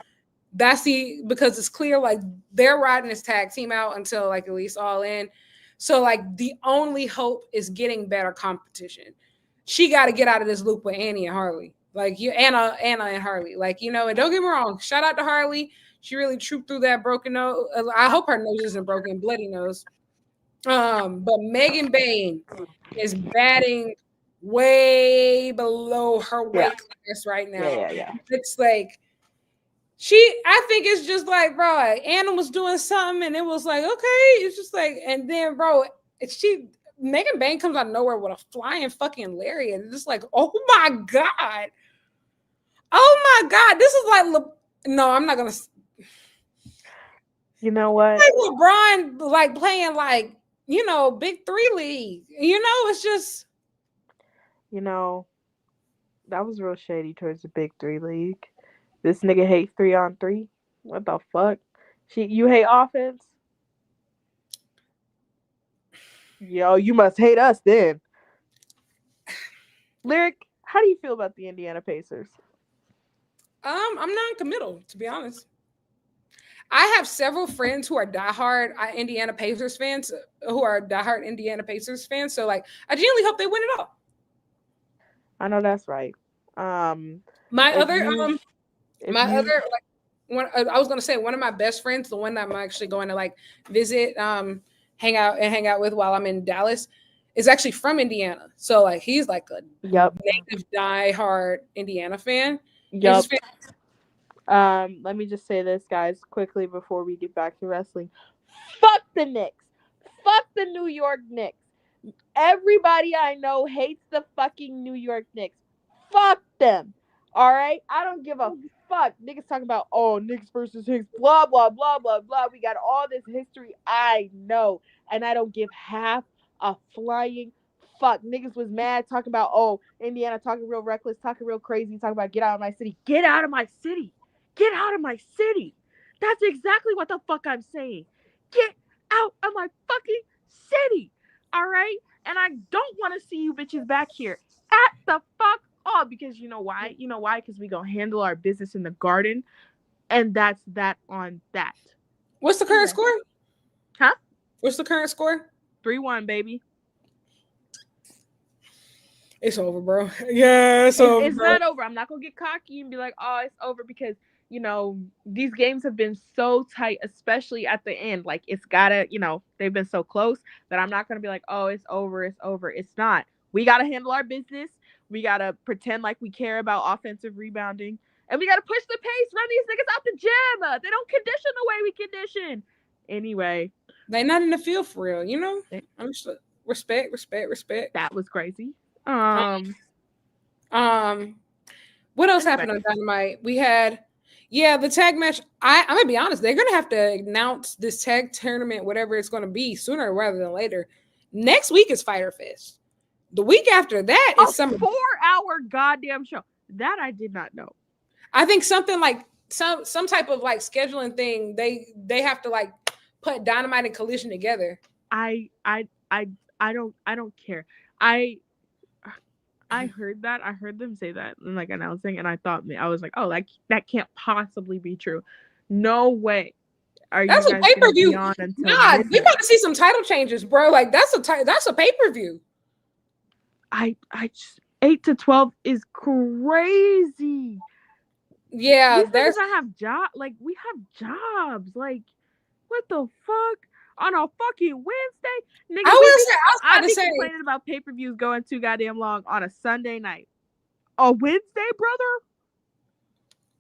that's because it's clear like they're riding this tag team out until like at least All In. So like the only hope is getting better competition. She got to get out of this loop with Annie and Harley. Like Anna and Harley. Like, you know, and don't get me wrong, shout out to Harley. She really trooped through that broken nose. I hope her nose isn't broken, bloody nose. But Megan Bain is batting way below her weight class right now. Yeah. It's like I think it's just like, bro, Anna was doing something and it was like, okay, it's just like, and then, bro, Megan Bain comes out of nowhere with a flying fucking lariat. It's just like, oh my God. Oh my God. This is like, no, I'm not going to. You know what? Like LeBron, like playing like, you know, Big 3 league. You know, it's just. You know, that was real shady towards the Big 3 league. This nigga hates 3-on-3. What the fuck? You hate offense? Yo, you must hate us then. Lyric, how do you feel about the Indiana Pacers? I'm non-committal, to be honest. I have several friends who are diehard Indiana Pacers fans, So like, I genuinely hope they win it all. I know that's right. I was gonna say one of my best friends, the one that I'm actually going to like visit, hang out with while I'm in Dallas, is actually from Indiana. So like he's like a native diehard Indiana fan. Yep. Let me just say this, guys, quickly before we get back to wrestling. Fuck the Knicks. Fuck the New York Knicks. Everybody I know hates the fucking New York Knicks. Fuck them. All right? I don't give a fuck. Niggas talking about, Knicks versus Hicks, blah, blah, blah, blah, blah. We got all this history. I know. And I don't give half a flying fuck. Niggas was mad talking about, Indiana talking real reckless, talking real crazy, talking about get out of my city. Get out of my city. Get out of my city. That's exactly what the fuck I'm saying. Get out of my fucking city. All right? And I don't want to see you bitches back here. At the fuck all. Because you know why? You know why? Because we going to handle our business in the garden. And that's that on that. What's the current score? Huh? What's the current score? 3-1, baby. It's over, bro. Yeah, it's over. It's not over. I'm not going to get cocky and be like, it's over because, you know, these games have been so tight, especially at the end. Like, it's got to, you know, they've been so close that I'm not going to be like, it's over, it's over. It's not. We got to handle our business. We got to pretend like we care about offensive rebounding. And we got to push the pace, run these niggas out the gym. They don't condition the way we condition. Anyway. They not in the field for real, you know? I'm just respect. That was crazy. What else happened on Dynamite? We had, the tag match. I'm gonna be honest, they're gonna have to announce this tag tournament, whatever it's gonna be, sooner rather than later. Next week is Fyter Fest. The week after that is some 4-hour goddamn show. That I did not know. I think something like some type of like scheduling thing. They have to like put Dynamite and Collision together. I don't care. I heard that. I heard them say that and like announcing, and I was like, like that can't possibly be true. No way. That's a pay-per-view. Nah, you're about to see some title changes, bro. Like that's a pay-per-view. I just 8 to 12 is crazy. Yeah, there's I have we have jobs. Like, what the fuck? On a fucking Wednesday? Nigga, I was complaining about pay-per-views going too goddamn long on a Sunday night. A Wednesday, brother?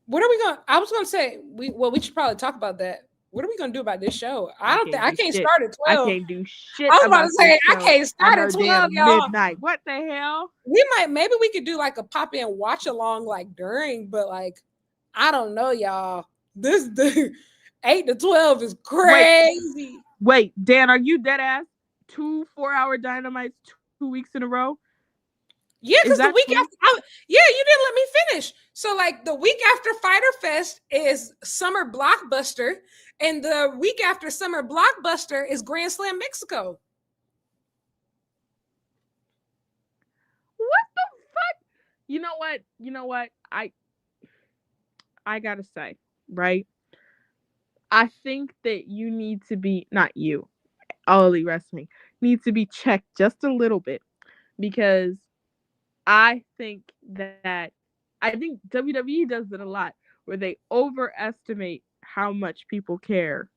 What are we going to... I was going to say, we should probably talk about that. What are we going to do about this show? I can't start at 12. I can't do shit. I was about to say, I can't start at 12, y'all. Midnight. What the hell? Maybe we could do like a pop-in watch-along like during, but like, I don't know, y'all. This 8 to 12 is crazy. Wait, Dan, are you dead ass? 2 4-hour Dynamites 2 weeks in a row? Yeah, because the week after, you didn't let me finish. So, like, the week after Fyter Fest is Summer Blockbuster, and the week after Summer Blockbuster is Grand Slam Mexico. You know what? I gotta say, right? I think that you need to be, not you, All Elite Wrestling needs to be checked just a little bit, because I think I think WWE does it a lot, where they overestimate how much people care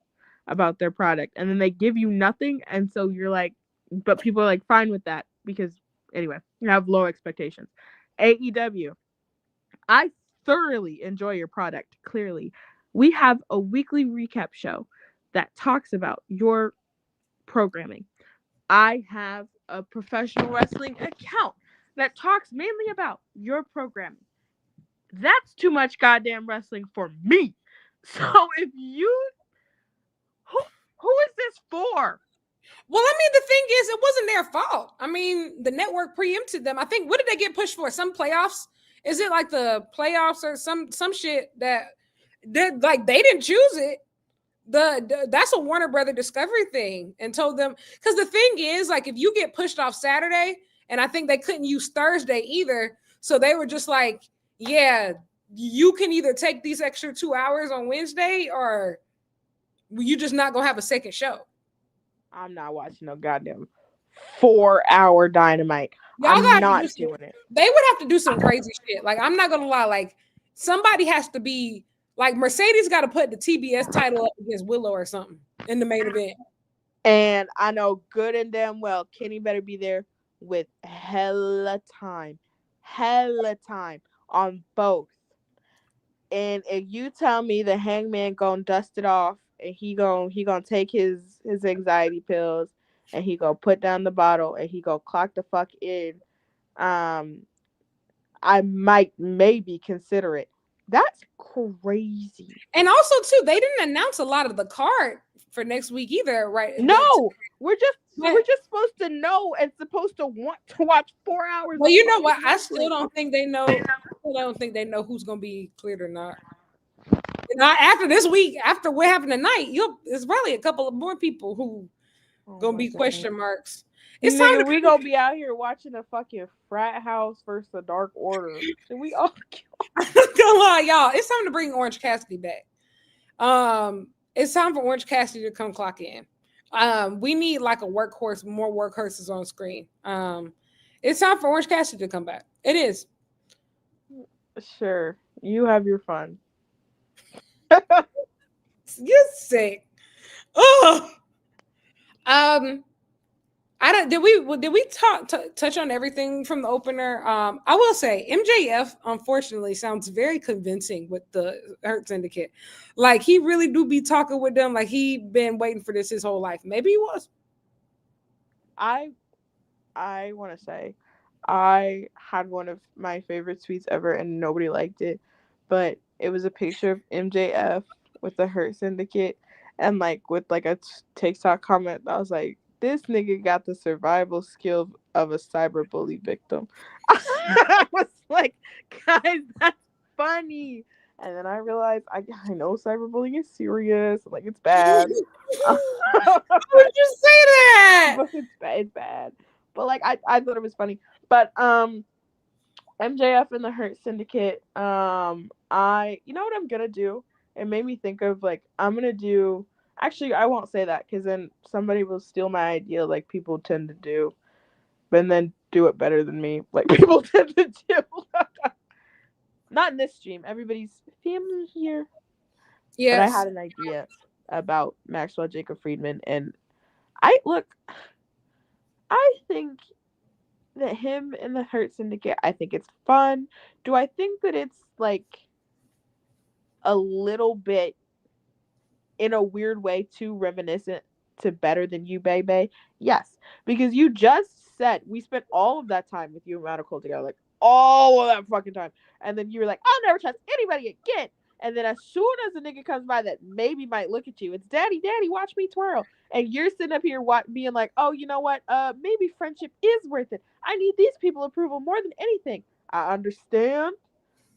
about their product, and then they give you nothing, and so you're like, but people are like fine with that because anyway, you have low expectations. AEW, I thoroughly enjoy your product. Clearly, we have a weekly recap show that talks about your programming. I have a professional wrestling account that talks mainly about your programming. That's too much goddamn wrestling for me. So if you who who is this for? Well, I mean, the thing is, it wasn't their fault. I mean, the network preempted them. I think, what did they get pushed for? Some playoffs? Is it like the playoffs or some shit that like they didn't choose it? That's a Warner Brother Discovery thing, and told them, because the thing is, like, if you get pushed off Saturday, and I think they couldn't use Thursday either, so they were just like, yeah, you can either take these extra 2 hours on Wednesday, or you just not gonna have a second show. I'm not watching no goddamn 4-hour Dynamite. Y'all I'm got to not do some, doing it. they would have to do some crazy shit. Like, I'm not gonna lie, like, somebody has to be like, Mercedes got to put the TBS title up against Willow or something in the main event. And I know good and damn well Kenny better be there with hella time on both. And if you tell me the Hangman gonna dust it off and he gonna take his anxiety pills and he gonna put down the bottle and he gonna clock the fuck in, um, I might maybe consider it. That's crazy. And also, too, they didn't announce a lot of the card for next week either, right? No, we're just supposed to know and supposed to want to watch 4 hours. Well, you know what? I still don't think they know. I still don't think they know who's gonna be cleared or not. You know, after this week, after what happened tonight, there's probably a couple of more people who gonna be question marks. It's time we gonna be out here watching a fucking frat house versus the Dark Order. Should we all? Come on, y'all! It's time to bring Orange Cassidy back. It's time for Orange Cassidy to come clock in. We need like a workhorse, more workhorses on screen. It's time for Orange Cassidy to come back. It is. Sure, you have your fun. You're sick. Oh. I don't. Did we touch on everything from the opener? I will say MJF unfortunately sounds very convincing with the Hurt Syndicate. Like, he really do be talking with them like he been waiting for this his whole life. Maybe he was. I want to say I had one of my favorite tweets ever and nobody liked it, but it was a picture of MJF with the Hurt Syndicate and like with like a TikTok comment that was like, this nigga got the survival skill of a cyberbully victim. I was like, guys, that's funny. And then I realized I know cyberbullying is serious, like it's bad. Why would you say that? But it's bad. But like I thought it was funny. But MJF and the Hurt Syndicate, you know what I'm gonna do? It made me think of like I'm gonna do. Actually, I won't say that because then somebody will steal my idea, like people tend to do, but then do it better than me, like people tend to do. Not in this stream. Everybody's family here. Yes. But I had an idea about Maxwell Jacob Friedman, and I think that him and the Hurt Syndicate, I think it's fun. Do I think that it's like a little bit, in a weird way, too reminiscent to Better Than You, Baby? Yes, because you just said we spent all of that time with you and Radical together, like all of that fucking time, and then you were like, I'll never trust anybody again. And then as soon as a nigga comes by that maybe might look at you, it's daddy, watch me twirl. And you're sitting up here being like, oh, you know what? Maybe friendship is worth it. I need these people approval more than anything. I understand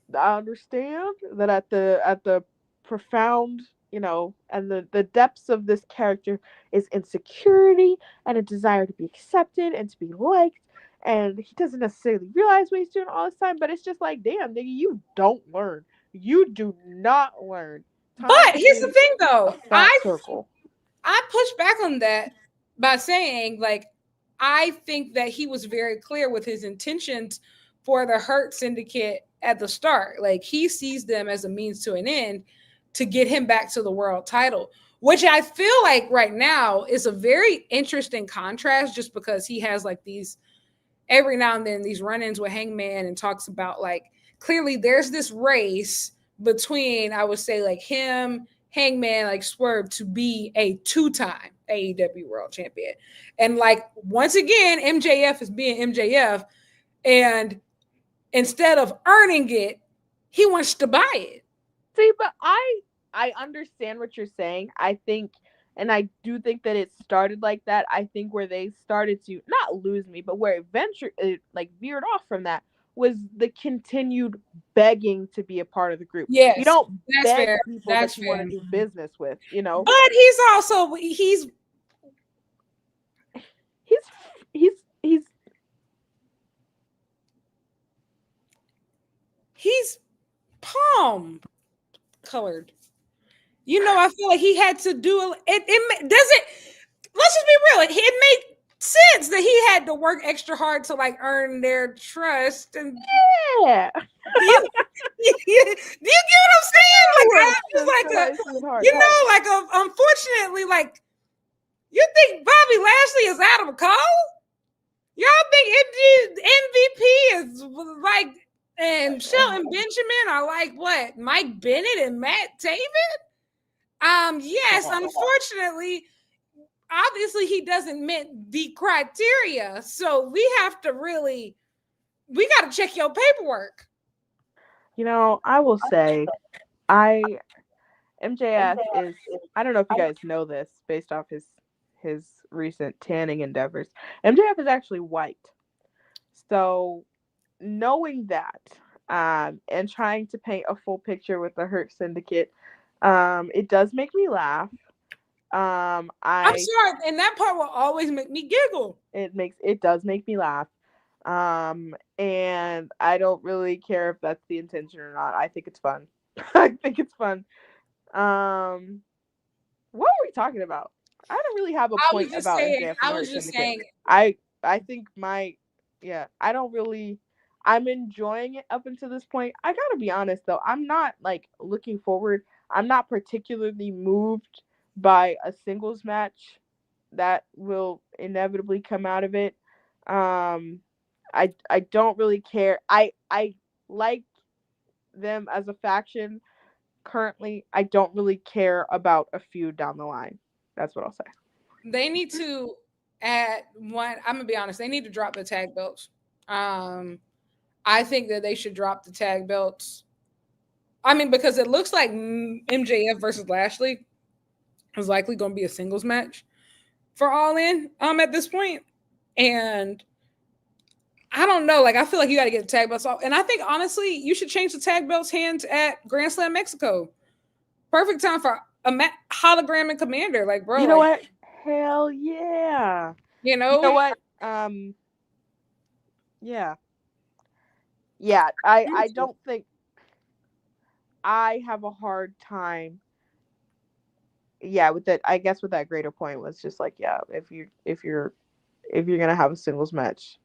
that at the profound, you know, and the depths of this character is insecurity and a desire to be accepted and to be liked. and he doesn't necessarily realize what he's doing all this time, but it's just like, damn, nigga, you don't learn. You do not learn. But here's the thing, though. I push back on that by saying, like, I think that he was very clear with his intentions for the Hurt Syndicate at the start. Like, he sees them as a means to an end to get him back to the world title, which I feel like right now is a very interesting contrast, just because he has like these every now and then these run-ins with Hangman and talks about, like, clearly there's this race between, I would say, like, him, Hangman, like Swerve, to be a 2-time AEW World Champion. And, like, once again, MJF is being MJF, and instead of earning it, he wants to buy it. See, but I understand what you're saying. I think, and I do think that it started like that. I think where they started to not lose me, but where it veered off from that was the continued begging to be a part of the group. Yes, you don't beg fair. people that you want to do business with, you know. But he's also he's palm colored. You know, I feel like he had to do it. Does it? Let's just be real. It made sense that he had to work extra hard to, like, earn their trust. And yeah, do you get what I'm saying? Like, unfortunately, like, you think Bobby Lashley is Adam Cole? Y'all think MVP is like, and Shelton Benjamin are like what? Mike Bennett and Matt Taven? Yes, unfortunately, obviously he doesn't meet the criteria. So we got to check your paperwork. You know, I will say, MJF is, I don't know if you guys know this based off his recent tanning endeavors. MJF is actually white. So knowing that, and trying to paint a full picture with the Hurt Syndicate, it does make me laugh. I'm sorry, and that part will always make me giggle. It does make me laugh. And I don't really care if that's the intention or not. I think it's fun. I think it's fun. What are we talking about? I don't really have a point about MJF. I was just saying. I think I don't really. I'm enjoying it up until this point. I gotta be honest though, I'm not like looking forward. I'm not particularly moved by a singles match that will inevitably come out of it. I don't really care. I like them as a faction currently. I don't really care about a feud down the line. That's what I'll say. They need to add one. I'm gonna be honest. They need to drop the tag belts. I think that they should drop the tag belts. I mean, because it looks like MJF versus Lashley is likely going to be a singles match for All In at this point. And I don't know. Like, I feel like you got to get the tag belts off. And I think, honestly, you should change the tag belts hands at Grand Slam Mexico. Perfect time for a hologram and Commander. Like, bro. You know what? Hell yeah. You know what? Yeah. Yeah, I don't think I have a hard time. Yeah, with that, I guess with that greater point was just like, yeah, if you're gonna have a singles match,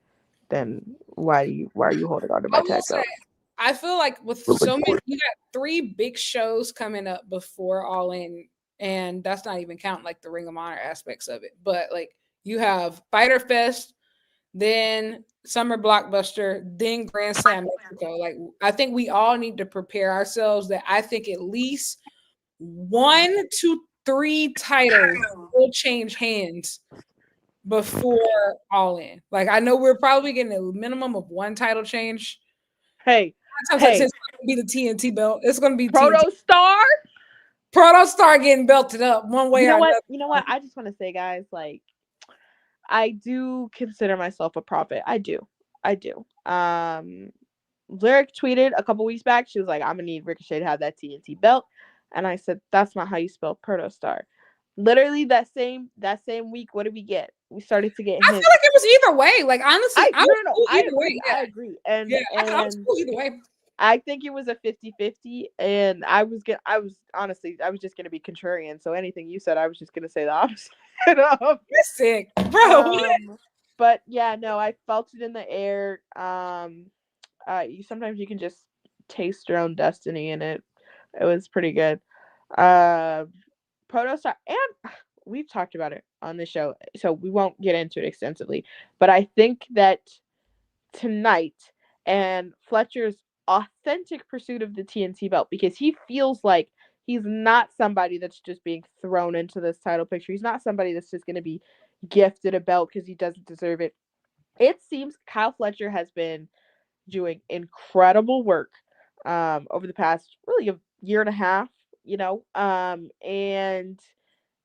then why are you holding on to my tag belt? I feel like with so many, you got 3 big shows coming up before All In, and that's not even counting like the Ring of Honor aspects of it. But like you have Fyter Fest, then Summer Blockbuster, then Grand Slam Mexico. Like, I think we all need to prepare ourselves that I think at least 1 to 3 titles will change hands before All In. Like, I know we're probably getting a minimum of 1 title change. Hey, it's going to be the TNT belt. It's going to be Proto Star getting belted up one way or another. You know what? I just want to say, guys, like, I do consider myself a prophet. I do. Lyric tweeted a couple weeks back. She was like, I'm gonna need Ricochet to have that TNT belt. And I said, that's not how you spell Protostar. Literally that same week, what did we get? we started to get I feel hints. like it was either way. Like honestly, I was cool I either agree. way. Yeah. I agree. And I was cool either way. I think it was a 50-50, and I was just gonna be contrarian. So anything you said, I was just gonna say the opposite of. You're sick, bro. But yeah, no, I felt it in the air. Sometimes you can just taste your own destiny, and it was pretty good. Protostar, and we've talked about it on the show, so we won't get into it extensively. But I think that tonight and Fletcher's authentic pursuit of the TNT belt, because he feels like he's not somebody that's just being thrown into this title picture. He's not somebody that's just going to be gifted a belt because he doesn't deserve it. It seems Kyle Fletcher has been doing incredible work over the past really a year and a half, and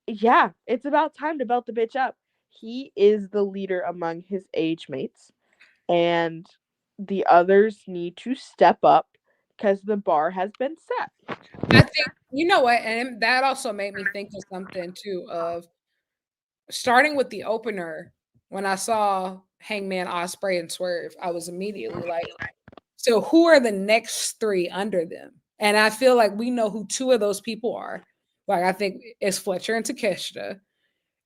yeah, it's about time to belt the bitch up. He is the leader among his age mates, and the others need to step up because the bar has been set. I think, you know what, and that also made me think of something too, of starting with the opener. When I saw Hangman, Ospreay, and Swerve, I was immediately like, so who are the next three under them? And I feel like we know who two of those people are. Like, I think it's Fletcher and Takeshita.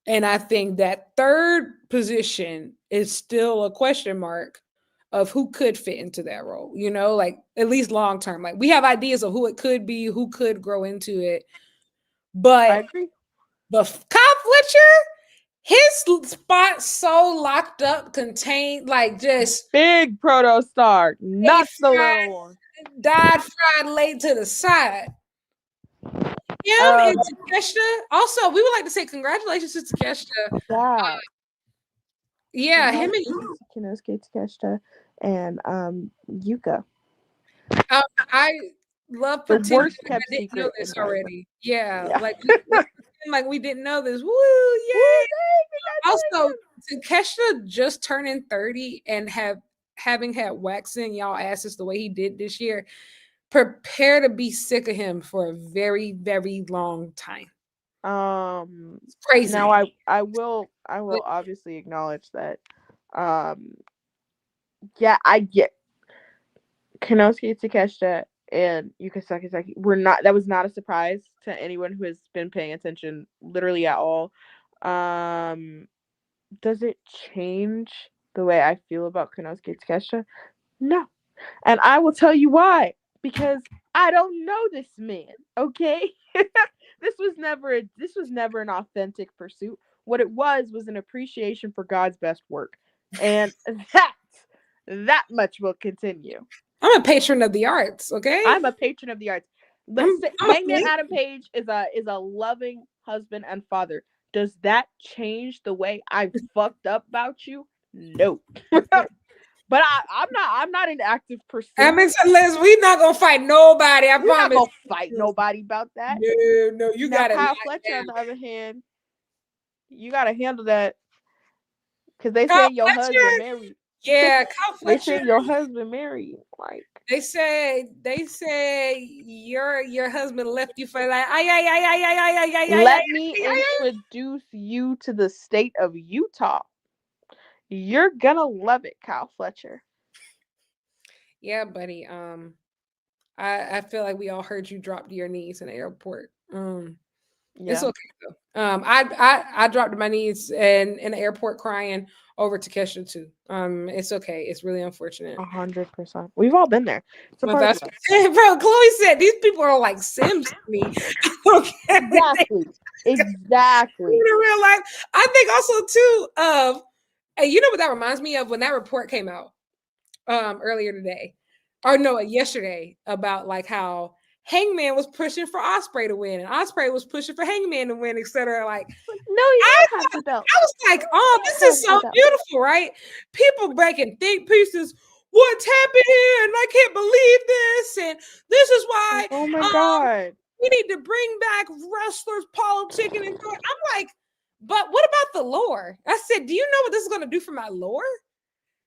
And I think that third position is still a question mark of who could fit into that role, like at least long term. Like we have ideas of who it could be, who could grow into it. But I agree. Kyle Fletcher, his spot so locked up, contained, like just big Protostar, not the little one. Died, fried, laid to the side. Him and Takeshita. Also, we would like to say congratulations to Takeshita. Yeah, him and Kinosuke Takeshita and Yuka. I love pretending like I didn't know this already. Yeah. Like we didn't know this. Woo, yay! Also, Takeshita just turning 30 and having had waxing y'all asses the way he did this year. Prepare to be sick of him for a very, very long time. It's crazy. Now I will obviously acknowledge that. Yeah, I get Kinosuke Takeshita and Yuka Sakazaki that was not a surprise to anyone who has been paying attention literally at all. Does it change the way I feel about Kinosuke Takeshita? No. And I will tell you why. Because I don't know this man, okay? This was never an authentic pursuit. What it was an appreciation for God's best work. And that much will continue. I'm a patron of the arts, okay? I'm a patron of the arts. Hangman Adam Page is a loving husband and father. Does that change the way I fucked up about you? No. But I'm not an active pursuit. That makes sense. We're not gonna fight nobody. I promise. We're not gonna fight nobody about that. No, you got it. Kyle Fletcher, on the other hand, you gotta handle that because they say your husband married. Yeah, Kyle Fletcher. They say your husband married. Like they say your husband left you for like. Let me introduce you to the state of Utah. You're gonna love it, Kyle Fletcher. Yeah, buddy. I feel like we all heard you drop to your knees in the airport. It's okay though. I dropped to my knees in the airport crying over Takeshita too. It's okay. It's really unfortunate. 100%. We've all been there. Bro, Chloe said these people are like Sims to me. Okay. Exactly. In real life, I think also too of. Hey, you know what that reminds me of when that report came out yesterday about like how Hangman was pushing for Ospreay to win and Ospreay was pushing for Hangman to win, etc. Like, no, you don't have the belt. I was like, oh, this is so beautiful, right? People breaking thick pieces. What's happened here? And I can't believe this. And this is why. Oh my God. We need to bring back wrestlers politicking and going. I'm like, but what about the lore? I said, do you know what this is going to do for my lore?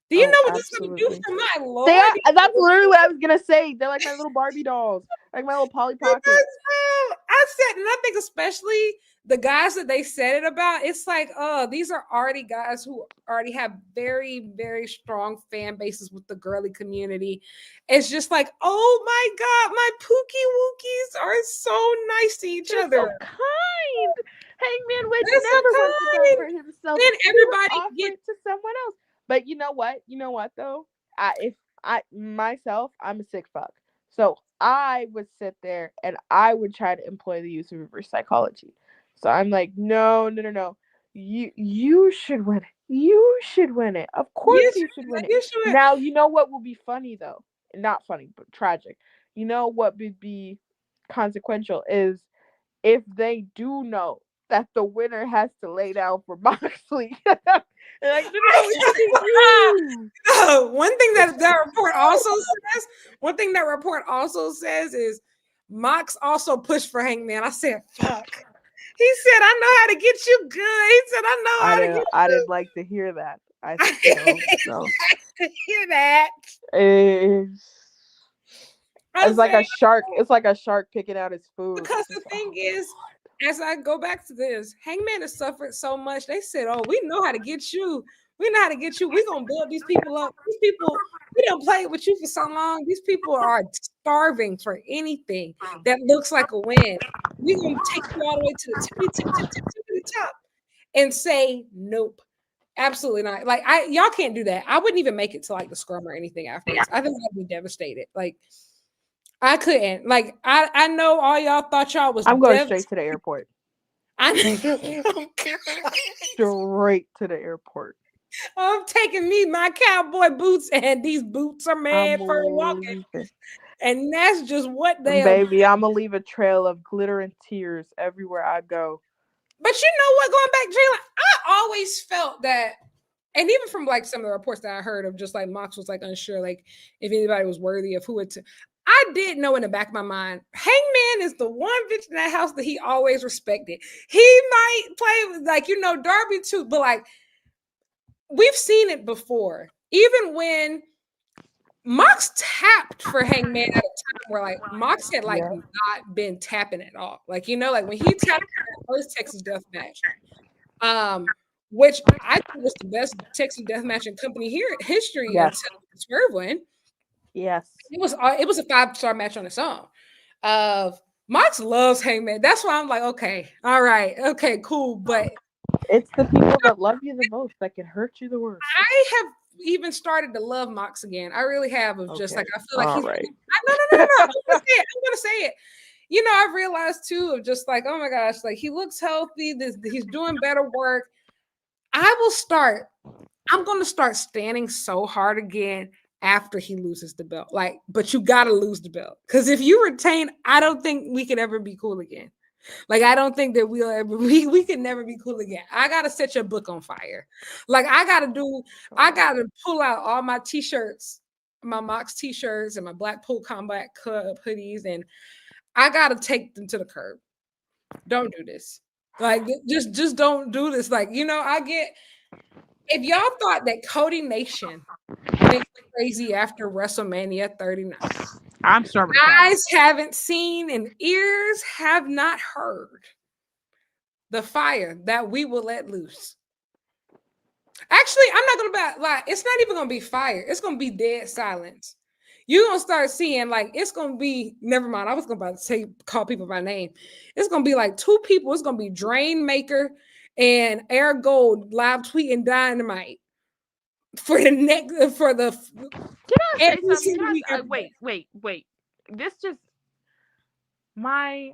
Do you know what this is going to do for my lore? That's literally what I was going to say. They're like my little Barbie dolls, like my little Polly Pockets. I said, and I think especially the guys that they said it about, it's like, oh, these are already guys who already have very, very strong fan bases with the girly community. It's just like, oh my God, my Pookie Wookies are so nice to each They're other. so kind. Hangman would They're so never want the belt kind. for himself. Then He would everybody offer get it to someone else. But you know what? You know what though? I'm a sick fuck. So I would sit there and I would try to employ the use of reverse psychology. So I'm like, no. You should win it. You should win it. Of course you should win it. you should. Now you know what will be funny though. Not funny, but tragic. You know what would be consequential is if they do know that the winner has to lay down for Moxley. Like, no, it's you. No, one thing that report also says is Mox also pushed for Hangman. I said, fuck. He said, I know how to get you good. He said, I know how to get you. I didn't like to hear that. I no. Hear that. It's like a shark. It's like a shark picking out his food. Because the thing is, as I go back to this, Hangman has suffered so much. They said, oh, we know how to get you. We know how to get you. We're going to build these people up. These people, we don't play with you for so long. These people are starving for anything that looks like a win. We're going to take you all the way to the top and say, nope, absolutely not. Like, y'all can't do that. I wouldn't even make it to like the scrum or anything afterwards. I think I'd be devastated. Like, I couldn't. Like, I know all y'all thought y'all was. I'm going straight to the airport. Straight to the airport. I'm taking me my cowboy boots, and these boots are made for walking. And that's just what they baby, I'm gonna leave a trail of glitter and tears everywhere I go. But you know what? Going back, Jalen, I always felt that, and even from like some of the reports that I heard of, just like Mox was like unsure, like if anybody was worthy of who it. I did know in the back of my mind, Hangman is the one bitch in that house that he always respected. He might play with, like, Darby too, but like, we've seen it before. Even when Mox tapped for Hangman at a time where like Mox had like not been tapping at all. Like, like when he tapped in that first Texas Death Match, which I think was the best Texas Death Match in company history until Swerve win. Yes. It was a 5-star match on its own. Mox loves Hangman. That's why I'm like, okay, all right, okay, cool. But it's the people that love you the most that can hurt you the worst. I have even started to love Mox again. I really have. Just like I feel like he's right. No. I'm gonna say it. I've realized too of just like, oh my gosh, like he looks healthy. He's doing better work. I'm gonna start standing so hard again after he loses the belt. Like, but you gotta lose the belt. Because if you retain, I don't think we can ever be cool again. Like, I don't think that we can never be cool again. I gotta set your book on fire. Like, I gotta pull out all my t-shirts, my Mox t-shirts and my Blackpool Combat Club hoodies, and I gotta take them to the curb. Don't do this. Like, just don't do this. Like, if y'all thought that Cody Nation went crazy after WrestleMania 39, I'm sorry. Eyes haven't seen and ears have not heard the fire that we will let loose. Actually, I'm not gonna lie. It's not even gonna be fire. It's gonna be dead silence. You're gonna start seeing like it's gonna be. Never mind. I was gonna call people by name. It's gonna be like 2 people. It's gonna be Drain Maker and Air Gold live tweeting Dynamite for the next for the. Can I say something? Wait. This just my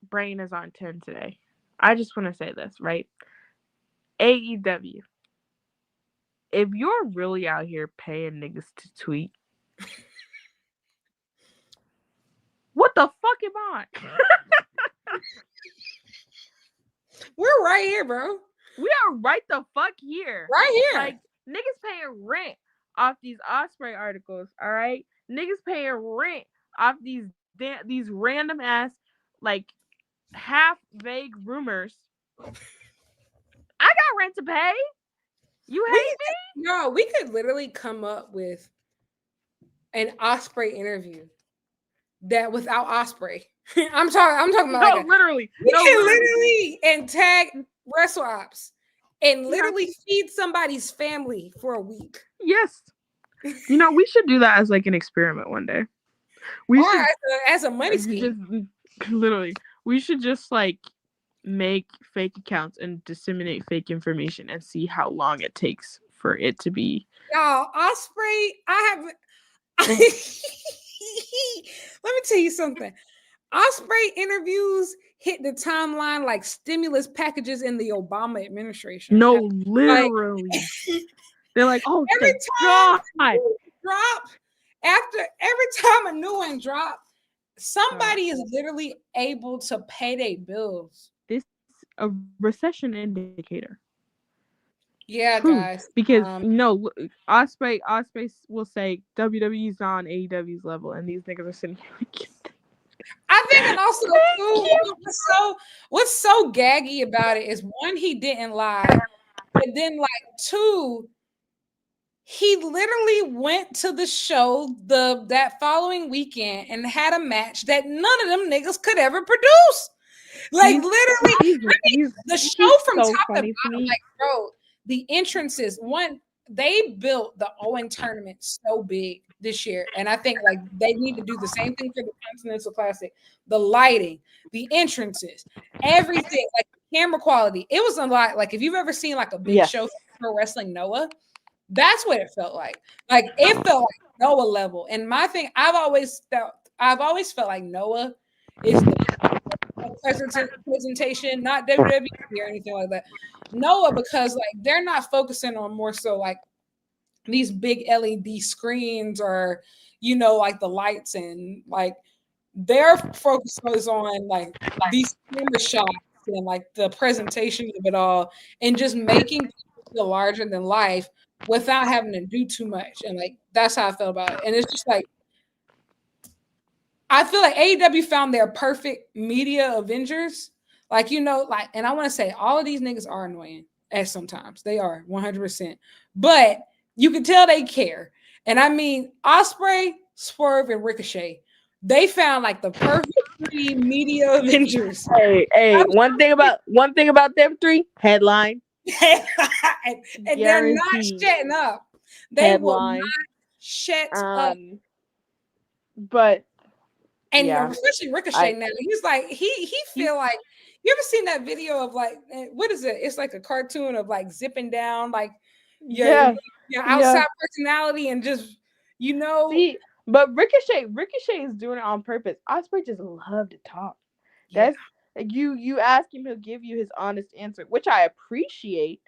brain is on 10 today. I just want to say this, right? AEW. If you're really out here paying niggas to tweet, what the fuck am I? We're right here, bro. We are right the fuck here. Right here. Like, niggas paying rent off these Osprey articles, all right? Niggas paying rent off these random ass, like, half vague rumors. I got rent to pay. You hate me? No, we could literally come up with an Osprey interview that without Osprey. I'm talking about like literally. we No, can literally. literally and tag wrestle ops and literally feed somebody's family for a week. Yes. You know, we should do that as like an experiment one day. We Or should as a money scheme. just literally. We should just like make fake accounts and disseminate fake information and see how long it takes for it to be. Y'all, Osprey, let me tell you something. Osprey interviews hit the timeline like stimulus packages in the Obama administration. No, literally. Like, they're like, oh, every time every time a new one drop, somebody is literally able to pay their bills. This is a recession indicator. Yeah, guys. Because Osprey will say WWE's on AEW's level, and these niggas are sitting here like, I think, and also what's so gaggy about it is, one, he didn't lie, and then like two, he literally went to the show that following weekend and had a match that none of them niggas could ever produce. Like literally, the show from top to bottom, like bro, the entrances, one, they built the Owen tournament so big this year, and I think like they need to do the same thing for the Continental Classic. The lighting, the entrances, everything, like camera quality. It was a lot. Like if you've ever seen like a big show for Pro Wrestling Noah, that's what it felt like. Like it felt like Noah level. And my thing, I've always felt like Noah is the presentation, not WWE or anything like that. Noah, because like they're not focusing on more so like these big LED screens or like the lights, and like their focus was on like these camera shots and like the presentation of it all, and just making people feel larger than life without having to do too much. And like that's how I felt about it. And it's just like I feel like AEW found their perfect media Avengers. Like, and I want to say all of these niggas are annoying at sometimes. They are 100%. But you can tell they care. And I mean, Osprey, Swerve, and Ricochet, they found like the perfect three media Avengers. Hey, one thing about them three, headline. and they're not shutting up. They will not shut up. But especially Ricochet now. He's like, he feel like, you ever seen that video of like, what is it? It's like a cartoon of like zipping down, like your outside personality and just, See, but Ricochet is doing it on purpose. Osprey just love to talk. That's you ask him, he'll give you his honest answer, which I appreciate.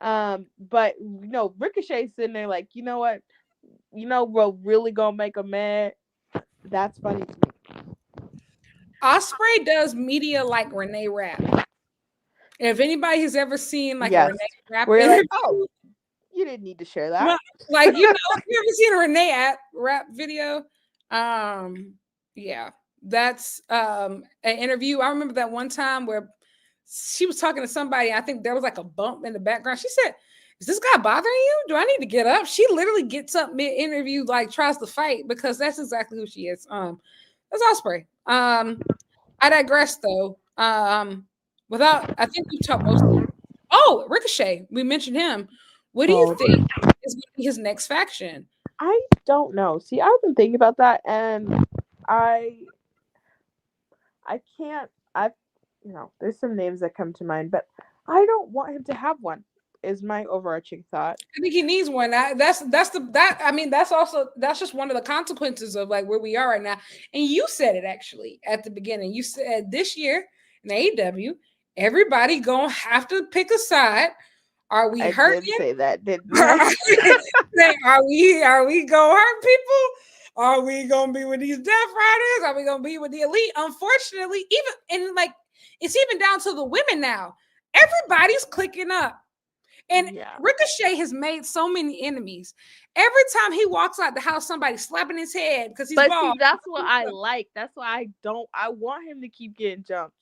But Ricochet's sitting there like, you know what? We're really gonna make him mad. That's funny to me. Osprey does media like Renee Rapp. If anybody has ever seen like a Renee Rapp interview, like, oh, you didn't need to share that. Well, like, you ever seen a Renee Rapp video? That's an interview. I remember that one time where she was talking to somebody. I think there was like a bump in the background. She said, "Is this guy bothering you? Do I need to get up?" She literally gets up mid-interview, like tries to fight, because that's exactly who she is. That's Osprey. I digress though. I think we've talked most of it. Oh, Ricochet. We mentioned him. What do you think is going to be his next faction? I don't know. See, I've been thinking about that, and I can't. There's some names that come to mind, but I don't want him to have one. Is my overarching thought. I think he needs one. That's just one of the consequences of like where we are right now. And you said it actually at the beginning. You said this year in AEW, everybody gonna have to pick a side. Are we hurting? I did say that, didn't I? Are we gonna hurt people? Are we gonna be with these Death Riders? Are we gonna be with the Elite? Unfortunately, it's even down to the women now. Everybody's clicking up. And Ricochet has made so many enemies. Every time he walks out the house, somebody's slapping his head because he's bald. See, that's what I like. That's why I want him to keep getting jumped.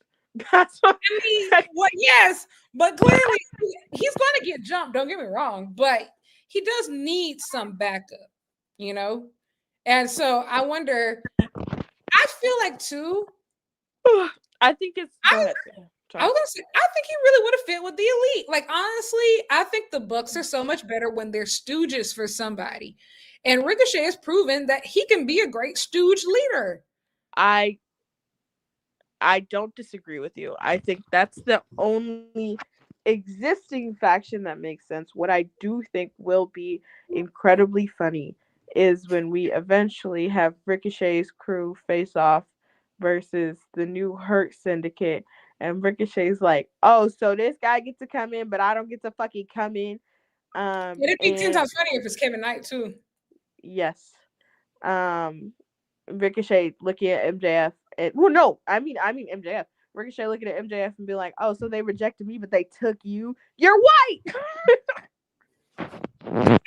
That's what I mean. Well, yes, but clearly he's going to get jumped. Don't get me wrong, but he does need some backup, And so I wonder. I feel like too, I think it's. Go ahead. I was gonna say, I think he really would have fit with the Elite. Like, honestly, I think the Bucks are so much better when they're stooges for somebody. And Ricochet has proven that he can be a great stooge leader. I don't disagree with you. I think that's the only existing faction that makes sense. What I do think will be incredibly funny is when we eventually have Ricochet's crew face off versus the new Hurt Syndicate. And Ricochet's like, oh, so this guy gets to come in, but I don't get to fucking come in. It'd be 10 times funnier if it's Kevin Knight, too. Yes. Ricochet looking at MJF. I mean MJF. Ricochet looking at MJF and be like, oh, so they rejected me, but they took you. You're white! I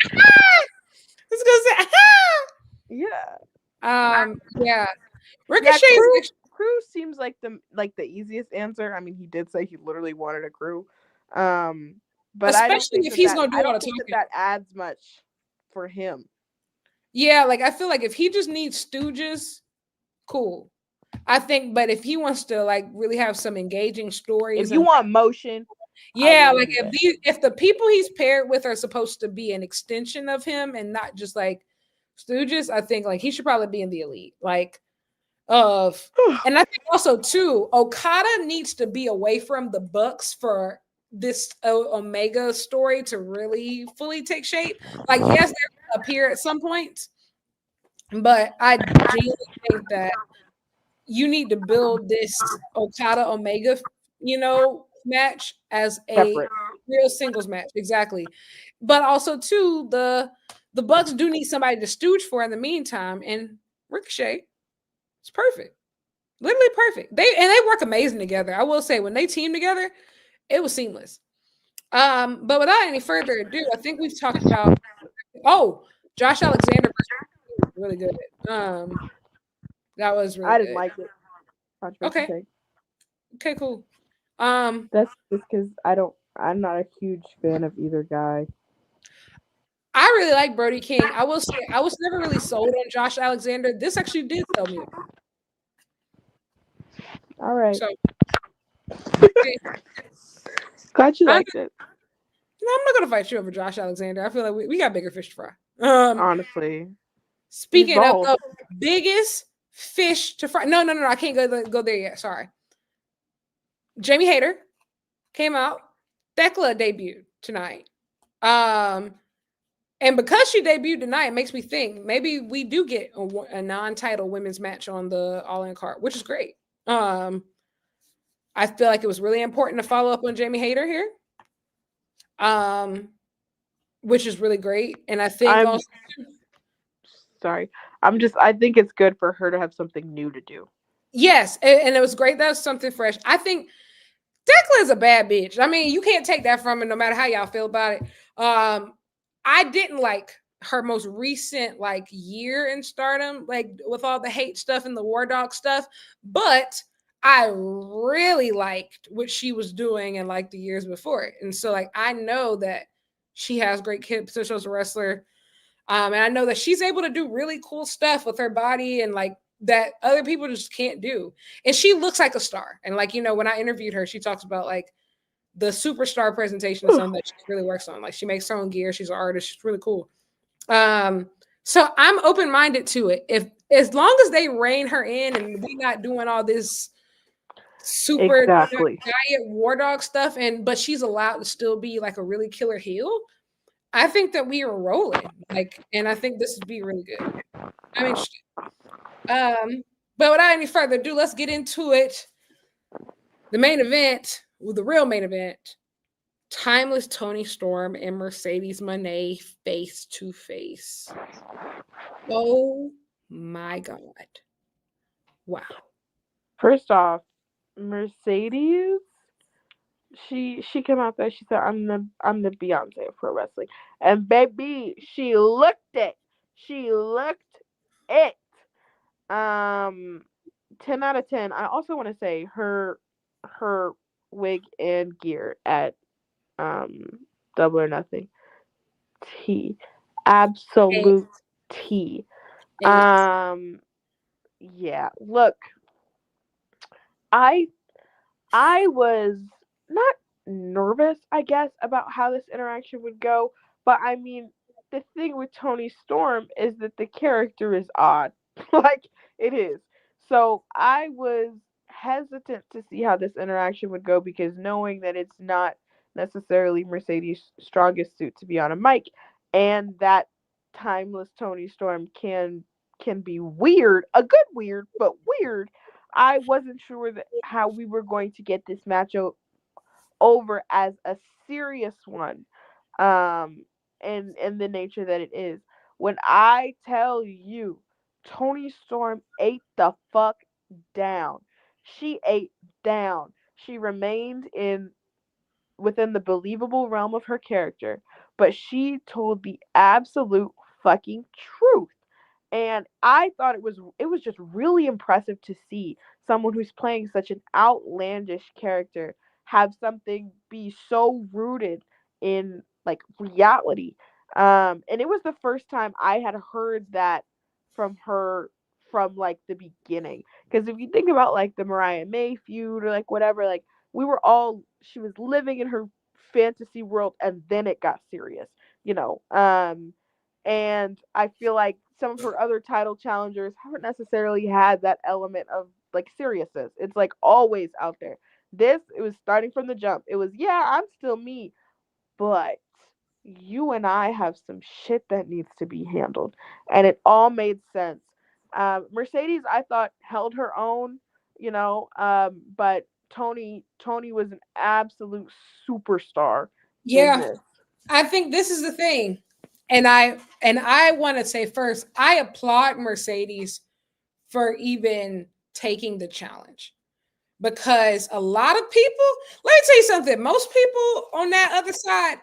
was gonna say, yeah. Yeah. Ricochet crew seems like the easiest answer. I mean, he did say he literally wanted a crew. But especially if he's gonna do all the talking. That adds much for him. Yeah, like I feel like if he just needs stooges, cool. I think, but if he wants to like really have some engaging stories, if you want motion, yeah, like if the people he's paired with are supposed to be an extension of him and not just like stooges, I think like he should probably be in the Elite. Like, and I think also too, Okada needs to be away from the Bucks for this Omega story to really fully take shape. Like, yes, they'll appear at some point, but I genuinely think that you need to build this Okada Omega, match as a real singles match. Exactly. But also too, the Bucks do need somebody to stooge for in the meantime, and Ricochet is perfect. Literally perfect. They work amazing together. I will say when they team together, it was seamless. But without any further ado, I think we've talked about Josh Alexander was really good. That was really good. I didn't like it. Okay, cool. That's just because I'm not a huge fan of either guy. I really like Brody King. I will say I was never really sold on Josh Alexander. This actually did sell me. All right. So, glad you liked it. I'm not gonna fight you over Josh Alexander. I feel like we got bigger fish to fry. Honestly. Speaking of the biggest fish to fry. No, I can't go there yet. Sorry. Jamie Hayter came out. Thekla debuted tonight. And because she debuted tonight, it makes me think maybe we do get a non-title women's match on the All-In card, which is great. I feel like it was really important to follow up on Jamie Hayter here. Which is really great. And I think I think it's good for her to have something new to do. Yes, and it was great. That was something fresh. I think Thekla is a bad bitch. I mean, you can't take that from her no matter how y'all feel about it. I didn't like her most recent like year in Stardom, like with all the hate stuff and the War Dog stuff, but I really liked what she was doing in like the years before it. And so like I know that she has great potential as a wrestler. And I know that she's able to do really cool stuff with her body and like that other people just can't do. And she looks like a star. And like, when I interviewed her, she talks about like the superstar presentation is something that she really works on. Like she makes her own gear. She's an artist. She's really cool. So I'm open-minded to it. As long as they rein her in and we're not doing all this super diet War Dog stuff, but she's allowed to still be like a really killer heel, I think that we are rolling. And I think this would be really good. I'm interested. But without any further ado, let's get into it. The main event, the real main event, timeless Toni Storm and Mercedes Moné face to face. Oh my God. Wow. First off, Mercedes, she came out there, she said, I'm the Beyonce of pro wrestling. And baby, she looked it. 10 out of 10. I also want to say her wig and gear at Double or Nothing. Absolute tea. Yeah, look, I was not nervous, I guess, about how this interaction would go, but I mean, the thing with Toni Storm is that the character is odd. Like it is. So I was hesitant to see how this interaction would go because knowing that it's not necessarily Mercedes' strongest suit to be on a mic and that timeless Toni Storm can be weird, a good weird, but weird. I wasn't sure that how we were going to get this match over as a serious one, and the nature that it is. When I tell you, Toni Storm ate the fuck down. She ate down. She remained in within the believable realm of her character, but she told the absolute fucking truth. And I thought it was just really impressive to see someone who's playing such an outlandish character have something be so rooted in like reality. And it was the first time I had heard that from her from like the beginning. Because if you think about like the Mariah May feud or like whatever, like she was living in her fantasy world and then it got serious, you know. And I feel like some of her other title challengers haven't necessarily had that element of like seriousness. It's like always out there. This, it was starting from the jump. It was, yeah, I'm still me, but you and I have some shit that needs to be handled. And it all made sense. Mercedes, I thought, held her own, but Toni was an absolute superstar in Yeah, this. I think this is the thing. And I want to say first, I applaud Mercedes for even taking the challenge because a lot of people, let me tell you something, most people on that other side,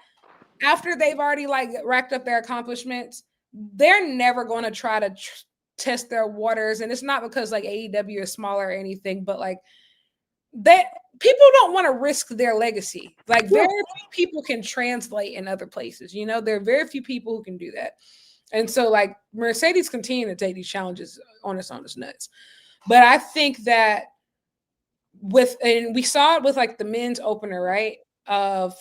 after they've already like racked up their accomplishments, they're never going to try to test their waters. And it's not because like AEW is smaller or anything, but like that people don't want to risk their legacy. Like Yeah. very few people can translate in other places. There are very few people who can do that. And so like Mercedes continue to take these challenges on its nuts. But I think that and we saw it with like the men's opener, right? Of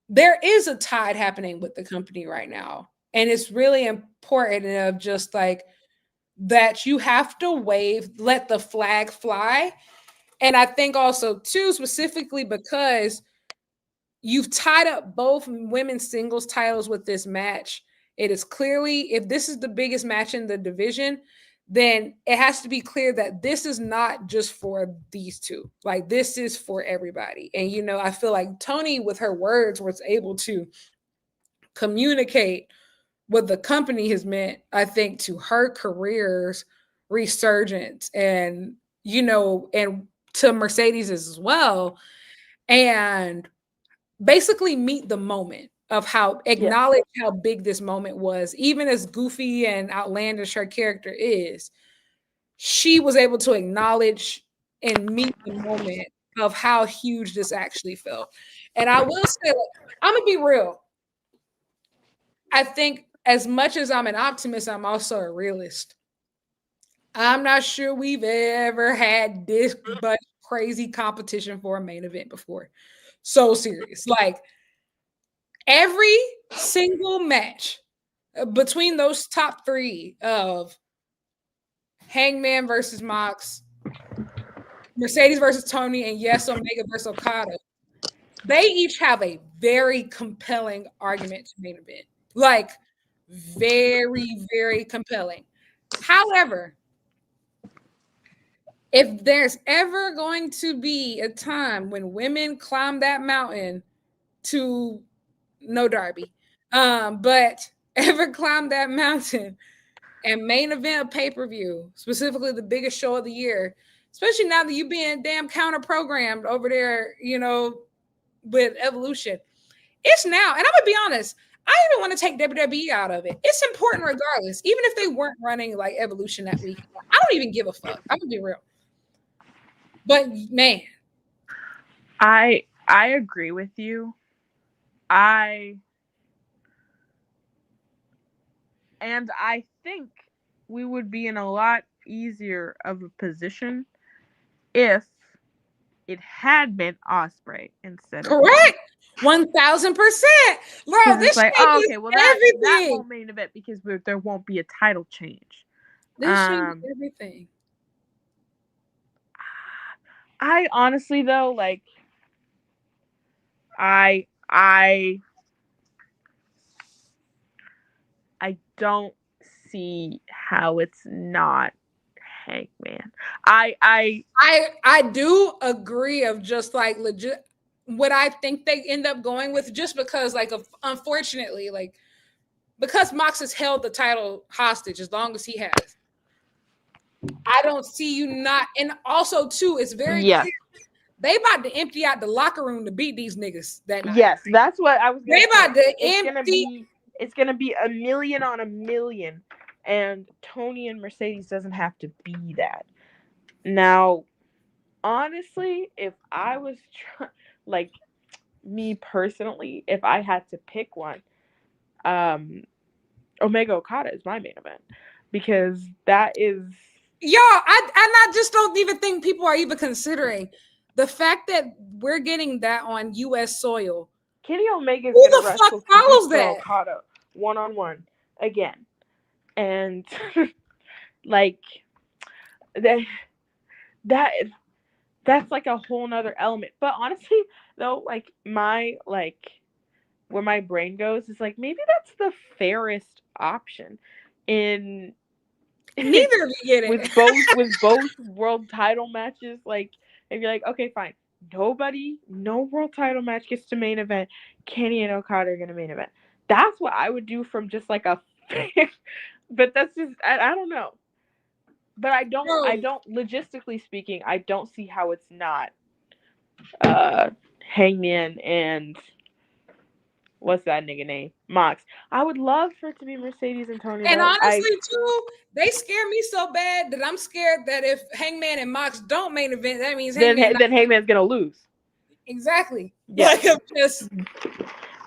there is a tide happening with the company right now. And it's really important of just like that you have to let the flag fly. And I think also too, specifically because you've tied up both women's singles titles with this match. It is clearly, if this is the biggest match in the division, then it has to be clear that this is not just for these two. Like this is for everybody. And I feel like Toni, with her words, was able to communicate what the company has meant, I think, to her career's resurgence and to Mercedes as well. And basically meet the moment of how Yes. acknowledge how big this moment was. Even as goofy and outlandish her character is, she was able to acknowledge and meet the moment of how huge this actually felt. And I will say, I'm gonna be real. I think as much as I'm an optimist, I'm also a realist. I'm not sure we've ever had this much crazy competition for a main event before. So serious. Like every single match between those top three of Hangman versus Mox, Mercedes versus Toni, and yes, Omega versus Okada, they each have a very compelling argument to main event. Like, very, very compelling. However, if there's ever going to be a time when women climb that mountain to no Darby, but ever climb that mountain and main event a pay-per-view, specifically the biggest show of the year, especially now that you being damn counter programmed over there, with Evolution. It's now, and I'm gonna be honest, I even want to take WWE out of it. It's important regardless, even if they weren't running like Evolution that week. I don't even give a fuck. I'm gonna be real. But man, I agree with you. I think we would be in a lot easier of a position if it had been Ospreay instead of Correct. 1000%. Bro, this it's like, changes okay, well that everything. won't main event because there won't be a title change. This changes everything. I honestly though, like, I don't see how it's not Hangman. I do agree of just like legit what I think they end up going with, just because like unfortunately, like, because Mox has held the title hostage as long as he has. I don't see you not, and also too, it's very clear they about to empty out the locker room to beat these niggas that night. Yes, that's what I was gonna they say. About to empty. It's gonna be a million on a million, and Toni and Mercedes doesn't have to be that. Now, honestly, if I was like me personally, if I had to pick one, Omega Okada is my main event, because that is I just don't even think people are even considering the fact that we're getting that on U.S. soil. Kenny Omega is Who gonna the wrestle fuck follows that? Okada 1-on-1 again, and like that's like a whole nother element. But honestly, though, like where my brain goes is like, maybe that's the fairest option in neither of you get it with both world title matches. Like, if you're like, okay, fine, no world title match gets to main event, Kenny and Okada are gonna main event. That's what I would do from just like a but that's just I don't know. But I don't logistically speaking, I don't see how it's not Hangman and what's that nigga name? Mox. I would love for it to be Mercedes and Toni. And honestly, too, they scare me so bad that I'm scared that if Hangman and Mox don't main event, that means then Hangman's gonna lose. Exactly. Yeah. Like,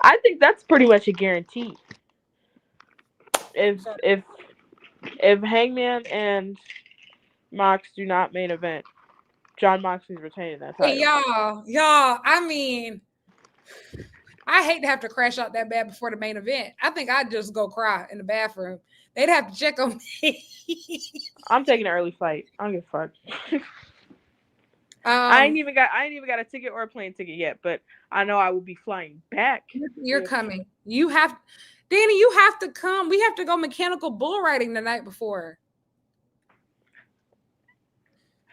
I think that's pretty much a guarantee. If Hangman and Mox do not main event, Jon Moxley's retaining that title. Hey, y'all. I mean, I hate to have to crash out that bad before the main event. I think I'd just go cry in the bathroom. They'd have to check on me. I'm taking an early flight. I don't give a fuck. I ain't even got a ticket or a plane ticket yet, but I know I will be flying back. You're coming. You have, Dani, you have to come. We have to go mechanical bull riding the night before.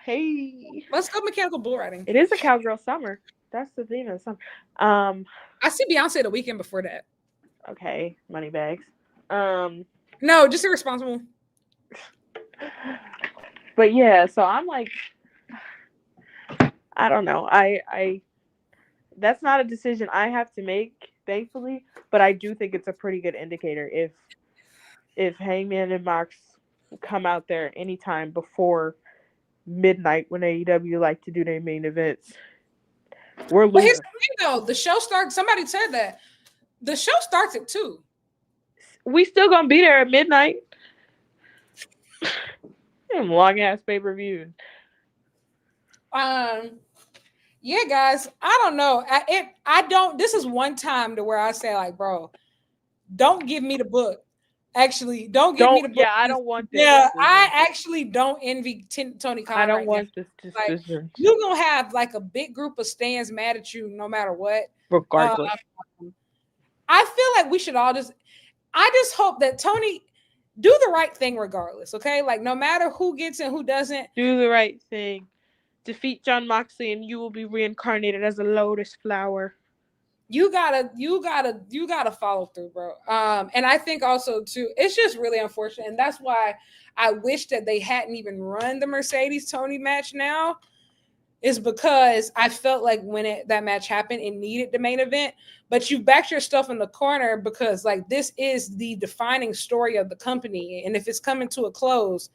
Hey, let's go mechanical bull riding. It is a cowgirl summer. That's the theme of the summer. I see Beyonce the weekend before that. Okay, money bags. No, just irresponsible. But yeah, so I'm like, I don't know. I that's not a decision I have to make, thankfully, but I do think it's a pretty good indicator if Hangman and Mox come out there anytime before midnight when AEW like to do their main events. We're losing. But here's the thing, though. The show starts. Somebody said that the show starts at 2. We still gonna be there at midnight. Long ass pay-per-view. Yeah, guys. I don't know. I don't. This is one time to where I say, like, bro, don't give me the book. Actually, don't give me the book. Yeah, I don't want this. Yeah, I actually don't envy Tony Khan. I don't want this decision. Like, you're gonna have like a big group of stands mad at you no matter what. Regardless. I feel like we should all I just hope that Tony do the right thing regardless, okay? Like, no matter who gets and who doesn't. Do the right thing. Defeat Jon Moxley and you will be reincarnated as a lotus flower. You gotta follow through, bro. And I think also too, it's just really unfortunate, and that's why I wish that they hadn't even run the Mercedes Toni match now. Is because I felt like when that match happened, it needed the main event, but you backed yourself in the corner because like this is the defining story of the company, and if it's coming to a close,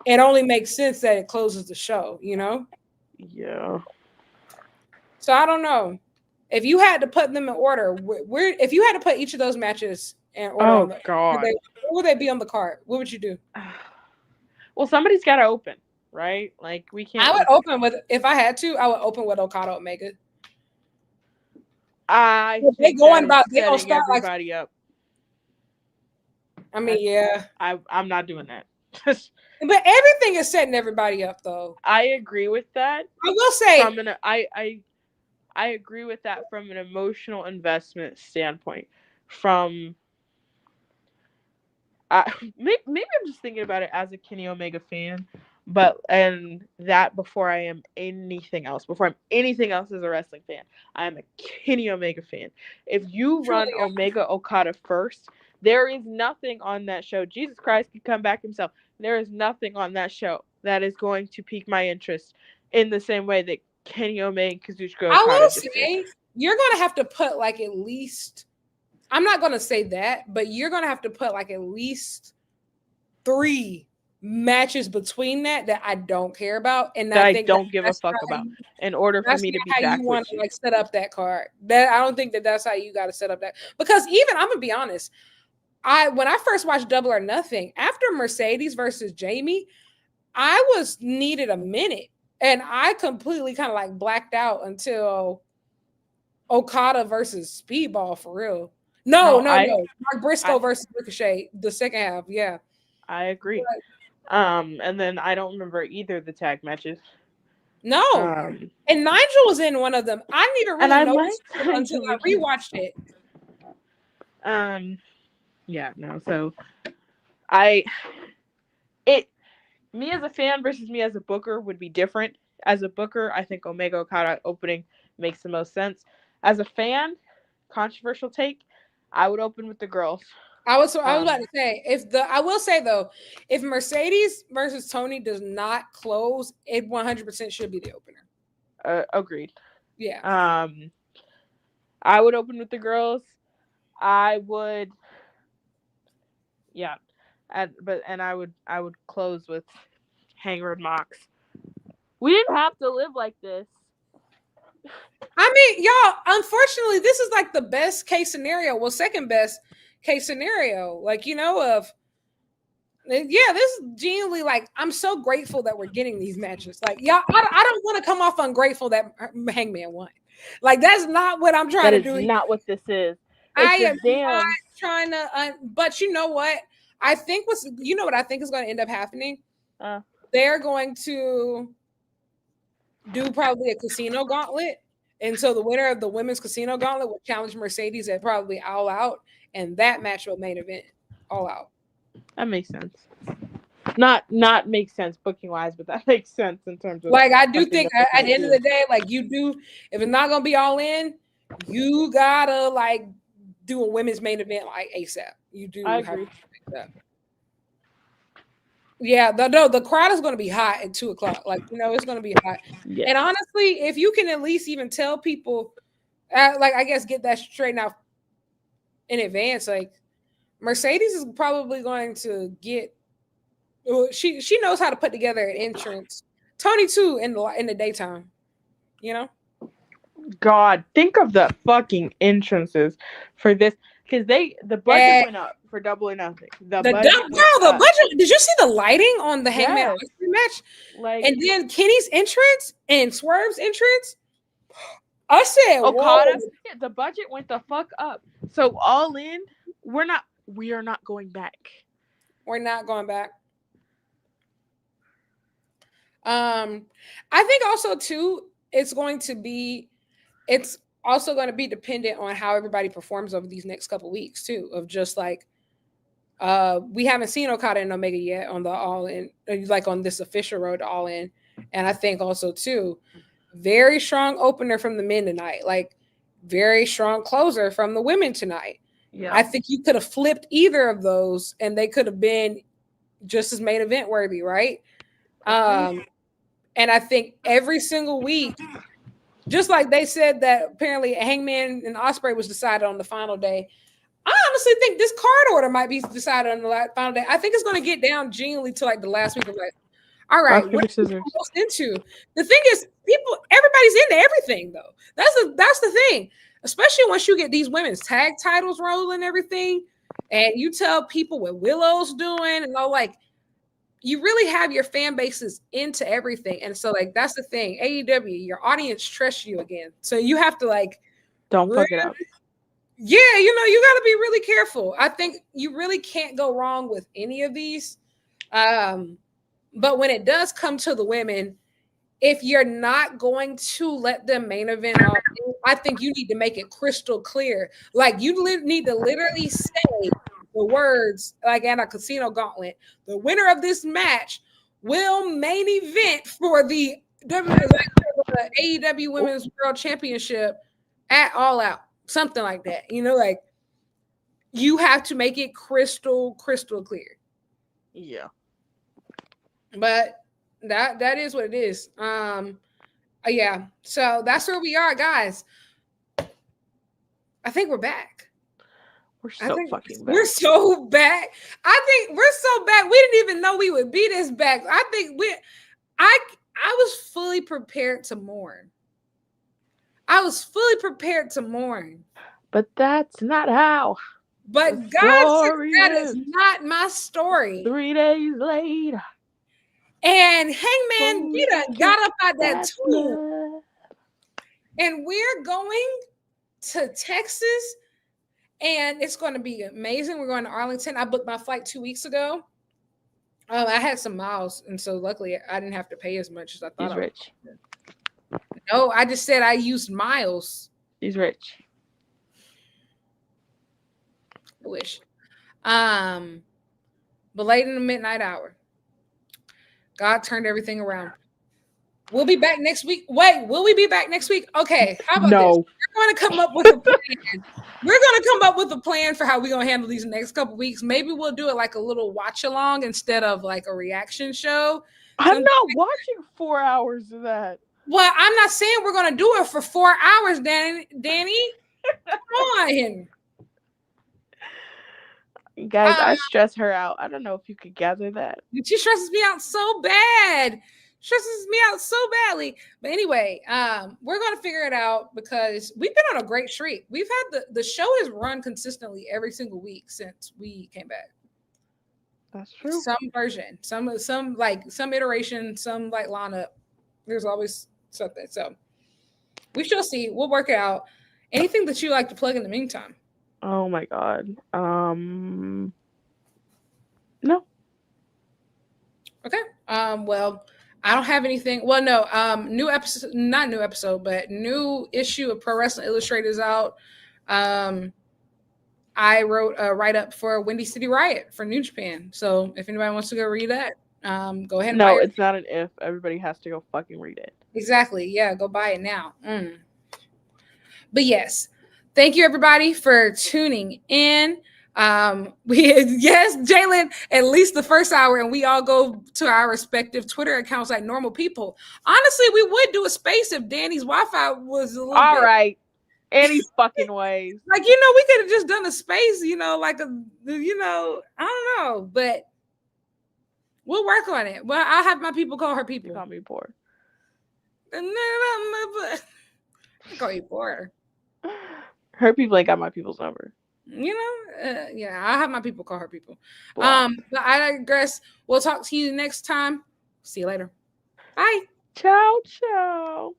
it only makes sense that it closes the show, you know? Yeah. So I don't know. If you had to put them in order, if you had to put each of those matches in order, God, where would they be on the card? What would you do? Well, somebody's got to open. right? Like we can't. I would open with, if I had to, I would open with Okada Omega. I If they think going that about, is they don't setting start like. everybody up. I mean, yeah. I'm not doing that. But everything is setting everybody up, though. I agree with that. I will say, I agree with that from an emotional investment standpoint. From maybe I'm just thinking about it as a Kenny Omega fan, and that before I am anything else, before I'm anything else as a wrestling fan, I am a Kenny Omega fan. If you run Omega Okada first, there is nothing on that show. Jesus Christ could come back himself. There is nothing on that show that is going to pique my interest in the same way that Kenny Omega and Kazuchika Okada. I will say, you're going to have to put like at least, I'm not going to say that, but you're going to have to put like at least 3 matches between that I don't care about, and that I don't give a fuck about, in order for me to be back with you. Like set up that card. That I don't think that's how you got to set up that, because even I'm gonna be honest, when I first watched Double or Nothing after Mercedes versus Jamie, I was needed a minute, and I completely kind of like blacked out until Okada versus Speedball for real. No. Mark Briscoe versus Ricochet, the second half. Yeah, I agree. And then I don't remember either of the tag matches. No, and Nigel was in one of them. I didn't even really notice until I rewatched it. Yeah, no. So me as a fan versus me as a booker would be different. As a booker, I think Omega Okada opening makes the most sense. As a fan, controversial take, I would open with the girls. I was about to say, I will say though, if Mercedes versus Toni does not close, it 100% should be the opener. Agreed. Yeah. I would open with the girls. I would. Yeah. And I would close with Hangman Mox. We didn't have to live like this. I mean, y'all, unfortunately, this is like the best case scenario. Well, second best case scenario. Like, this is genuinely like, I'm so grateful that we're getting these matches. Like, y'all, I don't want to come off ungrateful that Hangman won. Like, that's not what I'm trying to do. That is not what this is. I am not trying to, but you know what? I think what I think is going to end up happening? They're going to do probably a casino gauntlet. And so the winner of the women's casino gauntlet will challenge Mercedes at probably All Out. And that match will main event All Out. That makes sense. Not makes sense booking wise, but that makes sense in terms of like I do think at the end of the day, like you do, if it's not gonna be all in, you gotta like do a women's main event like ASAP. You do. I agree. Yeah, the crowd is going to be hot at 2:00. Like, it's going to be hot. Yes. And honestly, if you can at least even tell people, like, I guess get that straightened out in advance. Like, Mercedes is probably going to get. She knows how to put together an entrance. Toni too in the daytime. God, think of the fucking entrances for this. Because the budget went up for Double or Nothing. The budget. Did you see the lighting on the Hangman match? Like, and then Kenny's entrance and Swerve's entrance. I said, Okada. Yeah, the budget went the fuck up. So all in, we are not going back. We're not going back. I think also too, it's also going to be dependent on how everybody performs over these next couple weeks too, of just like we haven't seen Okada and Omega yet on the All In, like on this official road to All In. And I think also too, very strong opener from the men tonight, like very strong closer from the women tonight. Yeah. I think you could have flipped either of those and they could have been just as main event worthy, right? And I think every single week, just like they said that apparently Hangman and Ospreay was decided on the final day, I honestly think this card order might be decided on the final day. I think it's going to get down genuinely to like the last week of like, all right, what are you most into? The thing is, everybody's into everything though. That's the thing, especially once you get these women's tag titles rolling and everything, and you tell people what Willow's doing and all, like you really have your fan bases into everything. And so like that's the thing. AEW, your audience trusts you again. So you have to like Don't fuck it up. Yeah, you know, you gotta be really careful. I think you really can't go wrong with any of these. But when it does come to the women, if you're not going to let them main event all day, I think you need to make it crystal clear. Like you need to literally say the words like at a casino gauntlet. The winner of this match will main event for the AEW Women's World Championship at All Out. Something like that. You know, like you have to make it crystal clear. Yeah. But that is what it is. Yeah. So that's where we are, guys. I think we're back. We're so fucking back. We're so back. I think we're so back. We didn't even know we would be this back. I think I was fully prepared to mourn. But that's not how. But God said that is not my story. 3 days later. And Hangman, you done got up out that tomb. And we're going to Texas. And it's going to be amazing. We're going to Arlington. I booked my flight 2 weeks ago. I had some miles. And so luckily I didn't have to pay as much as I thought. He's rich. No, I just said I used miles. He's rich. I wish. But late in the midnight hour, God turned everything around. We'll be back next week. Wait, will we be back next week? Okay, how about this? We're going to come up with a plan. We're going to come up with a plan for how we're going to handle these next couple weeks. Maybe we'll do it like a little watch along instead of like a reaction show. I'm not watching 4 hours of that. Well, I'm not saying we're going to do it for 4 hours, Dani. Come on. Guys, I stress her out. I don't know if you could gather that. She stresses me out so bad. Stresses me out so badly. But anyway, we're going to figure it out because we've been on a great streak. We've had the show has run consistently every single week since we came back. That's true. Some version, some iteration, some like lineup. There's always something. So we shall see. We'll work it out. Anything that you like to plug in the meantime? Oh my God. No. Okay. Well, I don't have anything. Well, no. New episode, not new episode, but new issue of Pro Wrestling Illustrated is out. I wrote a write-up for Windy City Riot for New Japan. So if anybody wants to go read that, go ahead and No, it's not an if. Everybody has to go fucking read it. Exactly. Yeah, go buy it now. But yes, thank you everybody for tuning in. Yes, Jalen, at least the first hour, and we all go to our respective Twitter accounts like normal people. Honestly, we would do a space if Danny's Wi-Fi was a little all right. Any fucking ways. Like, you know, we could have just done a space, you know, like I don't know, but we'll work on it. Well, I'll have my people call her people. You call me poor. I call you poor. Her people ain't got my people's number. You know, yeah, I'll have my people call her people. But I digress. We'll talk to you next time. See you later. Bye. Ciao, ciao.